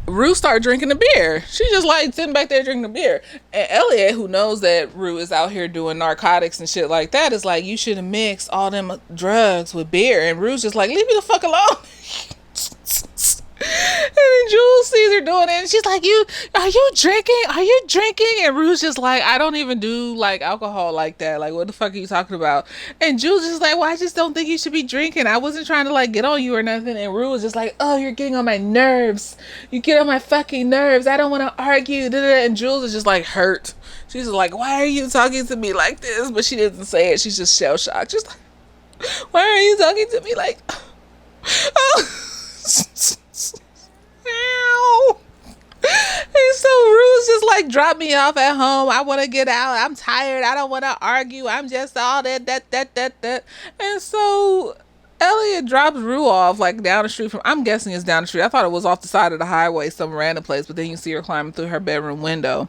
Rue started drinking the beer. She just like sitting back there drinking the beer. And Elliot, who knows that Rue is out here doing narcotics and shit like that, is like, you should have mixed all them drugs with beer. And Rue's just like, leave me the fuck alone. And then Jules sees her doing it, and she's like, are you drinking? Are you drinking? And Rue's just like, I don't even do like alcohol like that. Like, what the fuck are you talking about? And Jules is like, well, I just don't think you should be drinking. I wasn't trying to like get on you or nothing. And Rue was just like, oh, you're getting on my nerves. You get on my fucking nerves. I don't want to argue. And Jules is just like hurt. She's like, why are you talking to me like this? But she didn't say it. She's just shell shocked. She's like, why are you talking to me like, oh. Ow. And so Rue's just like, drop me off at home. I want to get out. I'm tired. I don't want to argue. I'm just all that. And so Elliot drops Rue off like down the street from, I'm guessing it's down the street. I thought it was off the side of the highway, some random place, but then you see her climbing through her bedroom window.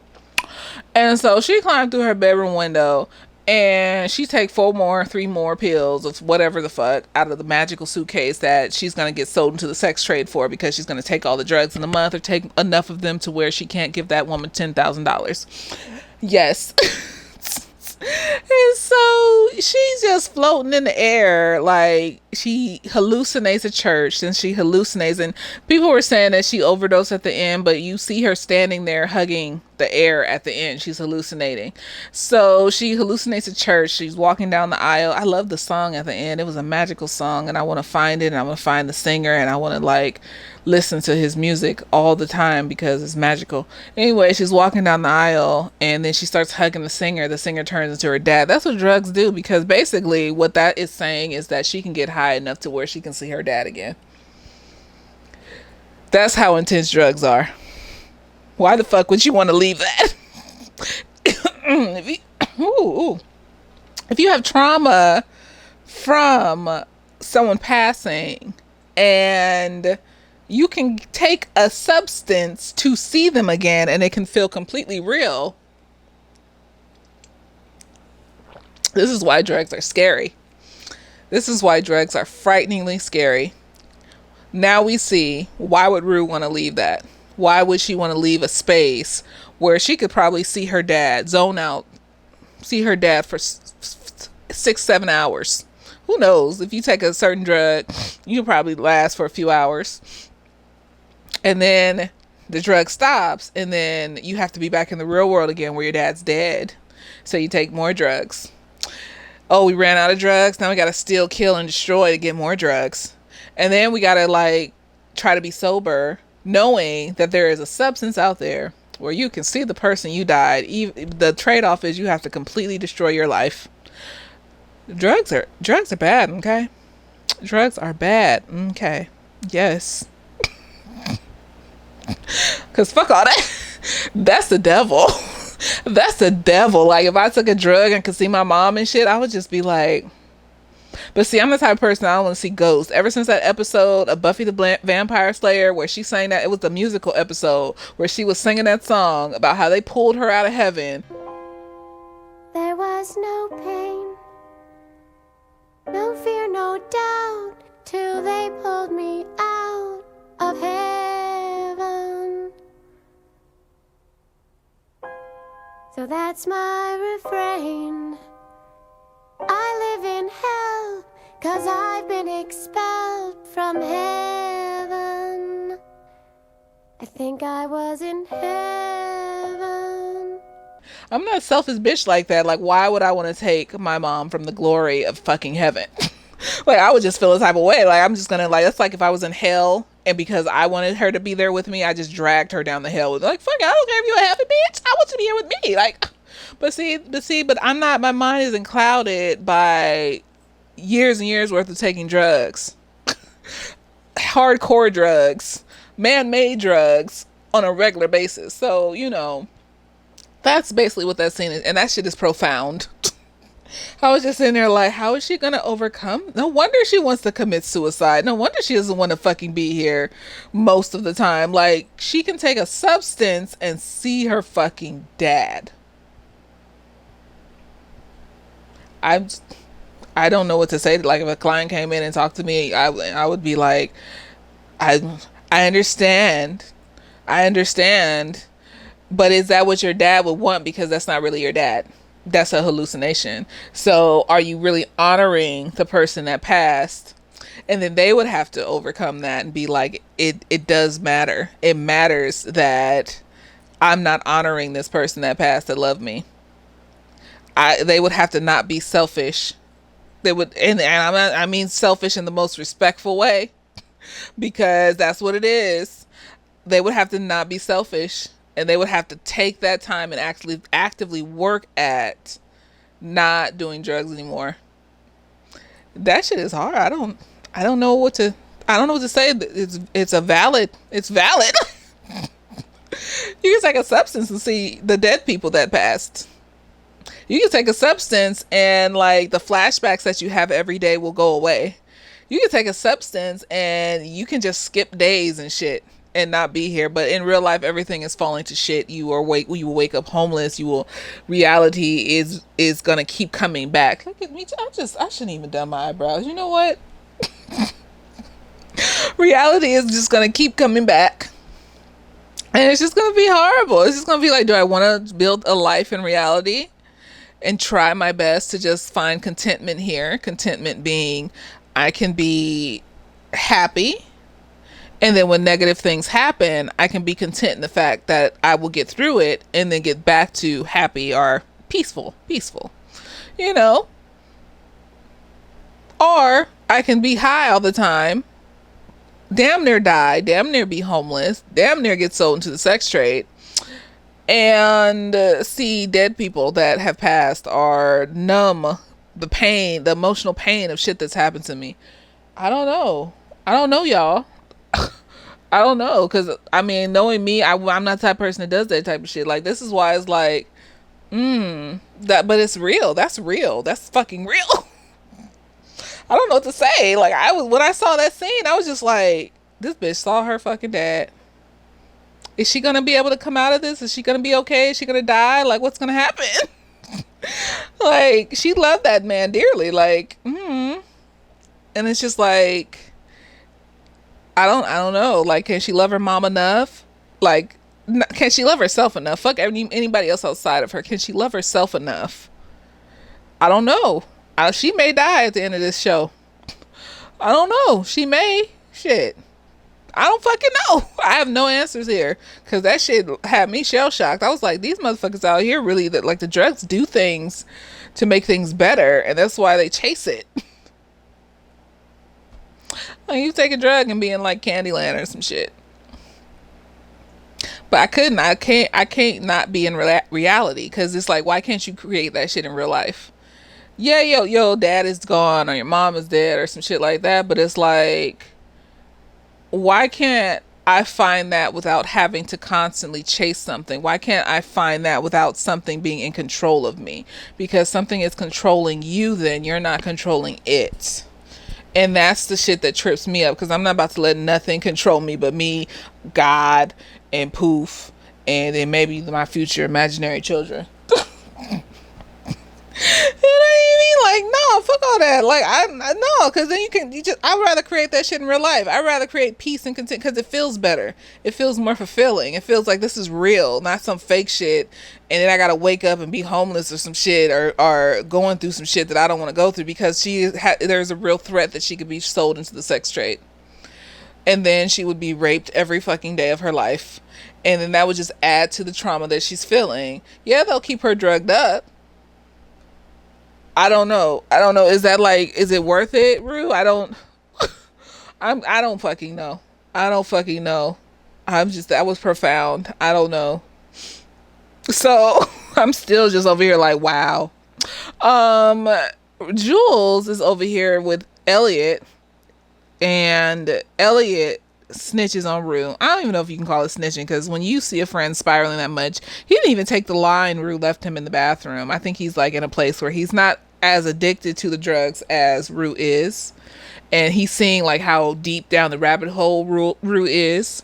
And so she climbed through her bedroom window, and she take 3 more pills of whatever the fuck out of the magical suitcase that she's going to get sold into the sex trade for, because she's going to take all the drugs in the month, or take enough of them to where she can't give that woman $10,000. Yes. And so she's just floating in the air, like she hallucinates at church, and she hallucinates, and people were saying that she overdosed at the end, but you see her standing there hugging the air at the end. She's hallucinating. So she hallucinates at church. She's walking down the aisle. I love the song at the end. It was a magical song, and I want to find it, and I want to find the singer, and I want to like listen to his music all the time because it's magical. Anyway, she's walking down the aisle, and then she starts hugging the singer. The singer turns into her dad. That's what drugs do, because basically what that is saying is that she can get high enough to where she can see her dad again. That's how intense drugs are. Why the fuck would you want to leave that? If you have trauma from someone passing, and you can take a substance to see them again and it can feel completely real, this is why drugs are scary. This is why drugs are frighteningly scary. Now we see, why would Rue want to leave that? Why would she want to leave a space where she could probably see her dad, zone out, see her dad for 6-7 hours? Who knows? If you take a certain drug, you can probably last for a few hours. And then the drug stops, and then you have to be back in the real world again where your dad's dead. So you take more drugs. Oh, we ran out of drugs. Now we got to steal, kill, and destroy to get more drugs. And then we got to like try to be sober, knowing that there is a substance out there where you can see the person you died. The trade-off is you have to completely destroy your life. Drugs are bad, okay? Drugs are bad, okay? Yes. Because fuck all that. That's the devil. That's the devil. Like, if I took a drug and could see my mom and shit, I would just be like... But see, I'm the type of person, I don't want to see ghosts. Ever since that episode of Buffy the Vampire Slayer where she sang that, it was the musical episode where she was singing that song about how they pulled her out of heaven. There was no pain, no fear, no doubt, till they pulled me out of heaven. So that's my refrain. I live in hell, 'cause I've been expelled from heaven. I think I was in heaven. I'm not a selfish bitch like that. Like, why would I want to take my mom from the glory of fucking heaven? Like, I would just feel a type of way. Like, I'm just gonna, like, that's like if I was in hell, and because I wanted her to be there with me, I just dragged her down the hill. Like, fuck, I don't care if you're a happy bitch. I want you to be here with me. Like... But I'm not, my mind isn't clouded by years and years worth of taking drugs. Hardcore drugs. Man-made drugs on a regular basis. So, you know, that's basically what that scene is. And that shit is profound. I was just in there like, how is she going to overcome? No wonder she wants to commit suicide. No wonder she doesn't want to fucking be here most of the time. Like, she can take a substance and see her fucking dad. I don't know what to say. Like, if a client came in and talked to me, I would be like, I understand, but is that what your dad would want? Because that's not really your dad. That's a hallucination. So are you really honoring the person that passed And then they would have to overcome that and be like, it does matter. It matters that I'm not honoring this person that passed that loved me. They would have to not be selfish. They would, and I mean selfish in the most respectful way, because that's what it is. They would have to not be selfish, and they would have to take that time and actually actively work at not doing drugs anymore. That shit is hard. I don't know what to say. It's valid. You can take a substance and see the dead people that passed. You can take a substance and like the flashbacks that you have every day will go away. You can take a substance and you can just skip days and shit and not be here. But in real life, everything is falling to shit. You will wake up homeless. Reality is gonna keep coming back. Look at me. I shouldn't even done my eyebrows. You know what? Reality is just gonna keep coming back. And it's just gonna be horrible. It's just gonna be like, do I want to build a life in reality and try my best to just find contentment here? Contentment being I can be happy, and then when negative things happen, I can be content in the fact that I will get through it and then get back to happy or peaceful, you know? Or I can be high all the time, damn near die, damn near be homeless, damn near get sold into the sex trade, and see dead people that have passed or numb the pain, the emotional pain of shit that's happened to me. I don't know, y'all. I don't know, because I mean, knowing me, I'm not the type of person that does that type of shit. Like, this is why it's like, but it's real. That's real. That's fucking real. I don't know what to say. Like, when I saw that scene, I was just like, this bitch saw her fucking dad. Is she gonna be able to come out of this? Is she gonna be okay? Is she gonna die? Like, what's gonna happen? Like, she loved that man dearly. Like, and it's just like, I don't know. Like, can she love her mom enough? Like, can she love herself enough? Fuck anybody else outside of her. Can she love herself enough? I don't know. She may die at the end of this show. I don't know. She may. Shit. I don't fucking know. I have no answers here, because that shit had me shell shocked. I was like, these motherfuckers out here really, that like, the drugs do things to make things better, and that's why they chase it. Like, you take a drug and be in like Candyland or some shit. But I can't not be in reality, because it's like, why can't you create that shit in real life? Yeah, yo, dad is gone, or your mom is dead, or some shit like that. But it's like, why can't I find that without having to constantly chase something? Why can't I find that without something being in control of me? Because something is controlling you, then you're not controlling it. And that's the shit that trips me up, because I'm not about to let nothing control me but me, God, and poof, and then maybe my future imaginary children. You know what I mean? Like, no, fuck all that. Like, I no, because then I'd rather create that shit in real life. I'd rather create peace and content, because it feels better. It feels more fulfilling. It feels like this is real, not some fake shit. And then I gotta wake up and be homeless or some shit, or going through some shit that I don't want to go through, because there's a real threat that she could be sold into the sex trade. And then she would be raped every fucking day of her life. And then that would just add to the trauma that she's feeling. Yeah, they'll keep her drugged up. I don't know. Is it worth it, Rue? I don't fucking know. That was profound. I don't know. So I'm still just over here like, wow. Jules is over here with Elliot, and Elliot snitches on Rue. I don't even know if you can call it snitching, because when you see a friend spiraling that much, he didn't even take the line Rue left him in the bathroom. I think he's like in a place where he's not as addicted to the drugs as Rue is, and he's seeing like how deep down the rabbit hole Rue is,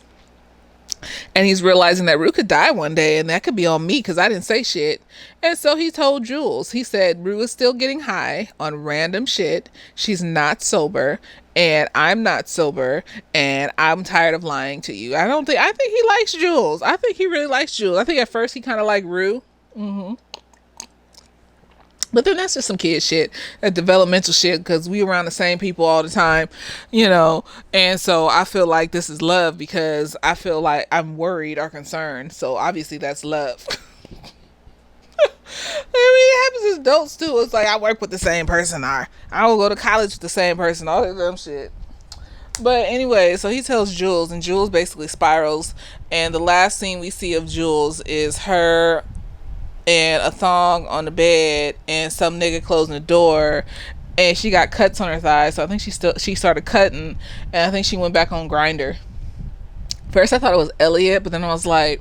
and he's realizing that Rue could die one day, and that could be on me because I didn't say shit. And so he told Jules, he said, Rue is still getting high on random shit. She's not sober, and I'm not sober, and I'm tired of lying to you. I think he likes Jules. I think he really likes Jules. I think at first he kind of liked Rue. But then that's just some kid shit, that developmental shit, because we around the same people all the time, you know. And so I feel like this is love because I feel like I'm worried or concerned. So obviously that's love. I mean, it happens as adults too. It's like I work with the same person, or I will go to college with the same person, all that dumb shit. But anyway, so he tells Jules, and Jules basically spirals. And the last scene we see of Jules is her and a thong on the bed and some nigga closing the door, and she got cuts on her thighs, so I think she started cutting, and I think she went back on Grinder. First I thought it was Elliot, but then I was like,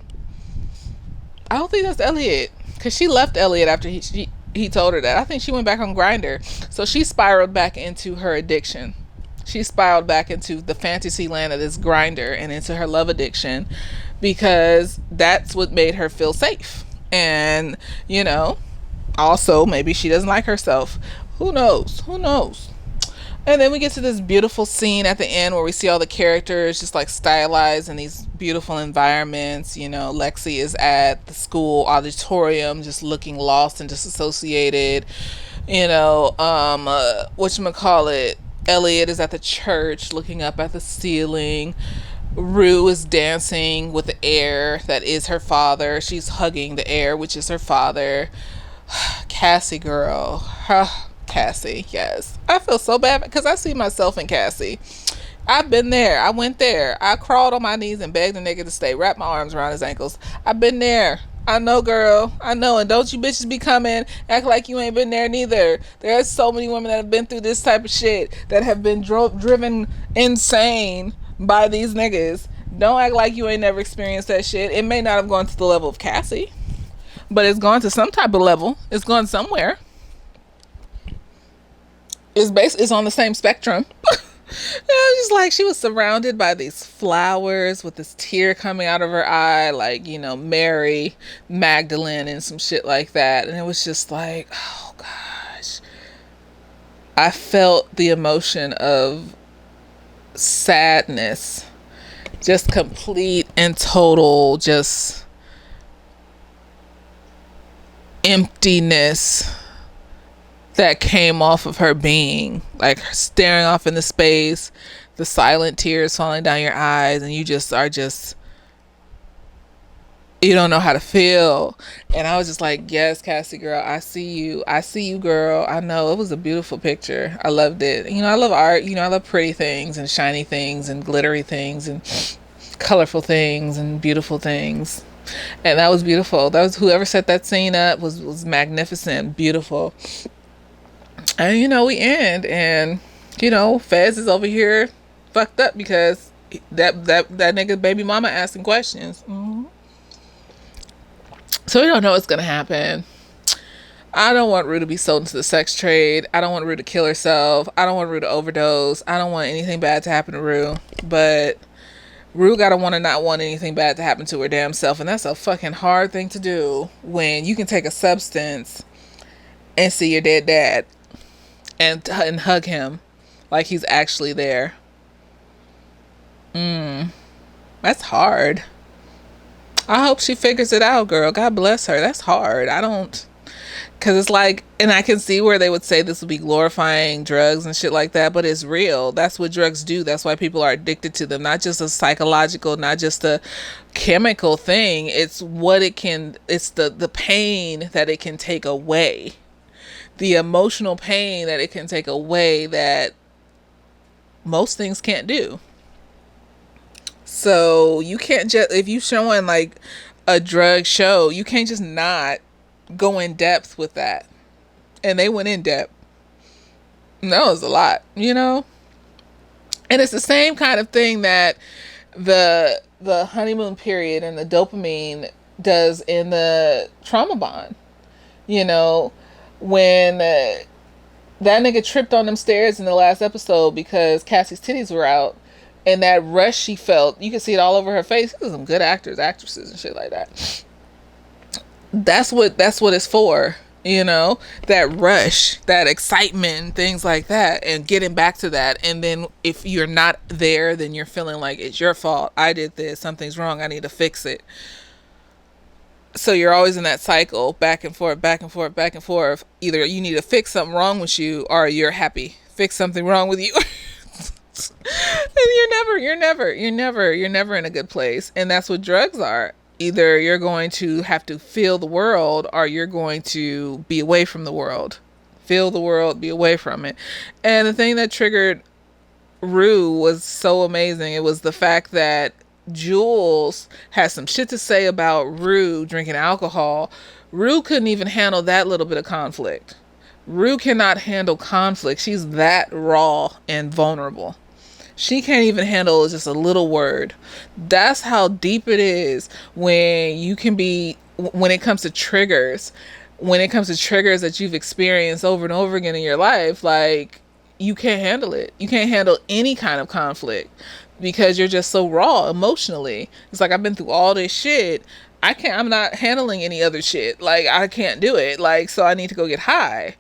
I don't think that's Elliot, because she left Elliot after he told her that. I think she went back on Grinder. So she spiraled back into her addiction. She spiraled back into the fantasy land of this Grinder and into her love addiction, because that's what made her feel safe. And, you know, also maybe she doesn't like herself. Who knows? And then we get to this beautiful scene at the end where we see all the characters just like stylized in these beautiful environments. You know, Lexi is at the school auditorium just looking lost and disassociated. You know, whatchamacallit, Elliot is at the church looking up at the ceiling. Rue is dancing with the air that is her father. She's hugging the air, which is her father. Cassie, girl. Cassie, yes. I feel so bad because I see myself in Cassie. I've been there. I went there. I crawled on my knees and begged the nigga to stay. Wrapped my arms around his ankles. I've been there. I know, girl. I know. And don't you bitches be coming act like you ain't been there neither. There's so many women that have been through this type of shit that have been driven insane by these niggas. Don't act like you ain't never experienced that shit. It may not have gone to the level of Cassie, but it's gone to some type of level. It's gone somewhere. It's on the same spectrum. Just like she was surrounded by these flowers with this tear coming out of her eye, like, you know, Mary Magdalene and some shit like that. And it was just like, oh gosh, I felt the emotion of sadness, just complete and total just emptiness that came off of her being, like staring off into space, the silent tears falling down your eyes, and you don't know how to feel. And I was just like, yes, Cassie, girl, I see you, girl. I know. It was a beautiful picture. I loved it. You know, I love art. You know, I love pretty things and shiny things and glittery things and colorful things and beautiful things. And that was beautiful. That was, whoever set that scene up was magnificent, beautiful. And, you know, we end, and, you know, Fez is over here fucked up because that nigga baby mama asking questions. Mm-hmm. So we don't know what's gonna happen. I don't want Rue to be sold into the sex trade. I don't want Rue to kill herself. I don't want Rue to overdose. I don't want anything bad to happen to Rue. But Rue gotta not want anything bad to happen to her damn self. And that's a fucking hard thing to do when you can take a substance and see your dead dad and hug him like he's actually there. That's hard. I hope she figures it out, girl. God bless her. That's hard. Because it's like, and I can see where they would say this would be glorifying drugs and shit like that, but it's real. That's what drugs do. That's why people are addicted to them. Not just a psychological, not just a chemical thing. It's what it can, it's the pain that it can take away. The emotional pain that it can take away that most things can't do. So you can't just, if you showing like a drug show, you can't just not go in depth with that. And they went in depth. And that was a lot, you know? And it's the same kind of thing that the honeymoon period and the dopamine does in the trauma bond. You know, when that nigga tripped on them stairs in the last episode because Cassie's titties were out, and that rush she felt, you can see it all over her face. There's some good actresses and shit like that. That's what it's for, you know, that rush, that excitement, things like that, and getting back to that. And then if you're not there, then you're feeling like it's your fault. I did this, something's wrong, I need to fix it. So you're always in that cycle, back and forth, back and forth, back and forth. Either you need to fix something wrong with you, or you're happy. Fix something wrong with you. And you're never in a good place. And that's what drugs are. Either you're going to have to feel the world, or you're going to be away from the world. Feel the world, be away from it. And the thing that triggered Rue was so amazing. It was the fact that Jules had some shit to say about Rue drinking alcohol. Rue couldn't even handle that little bit of conflict. Rue cannot handle conflict. She's that raw and vulnerable. She can't even handle just a little word. That's how deep it is when you can be, when it comes to triggers, that you've experienced over and over again in your life. Like, you can't handle it. You can't handle any kind of conflict because you're just so raw emotionally. It's like, I've been through all this shit. I'm not handling any other shit. Like, I can't do it. Like, so I need to go get high.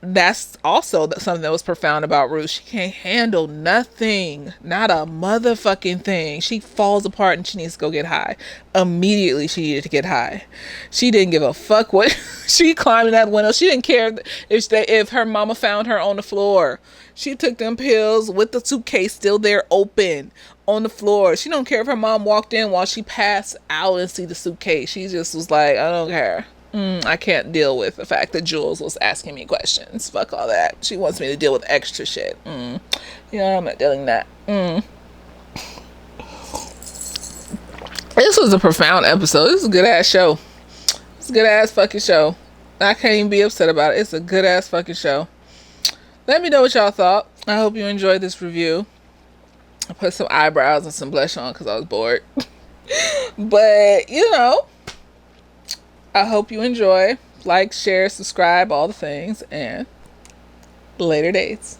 That's also something that was profound about Ruth. She can't handle nothing, not a motherfucking thing. She falls apart and she needs to go get high. Immediately she needed to get high. She didn't give a fuck what she climbed in that window. She didn't care if her mama found her on the floor. She took them pills with the suitcase still there open on the floor. She don't care if her mom walked in while she passed out and see the suitcase. She just was like, I don't care. I can't deal with the fact that Jules was asking me questions. Fuck all that. She wants me to deal with extra shit. I'm not dealing that. This was a profound episode. This is a good ass show. It's a good ass fucking show. I can't even be upset about it. It's a good ass fucking show. Let me know what y'all thought. I hope you enjoyed this review. I put some eyebrows and some blush on because I was bored. But, I hope you enjoy. Like, share, subscribe, all the things, and later dates.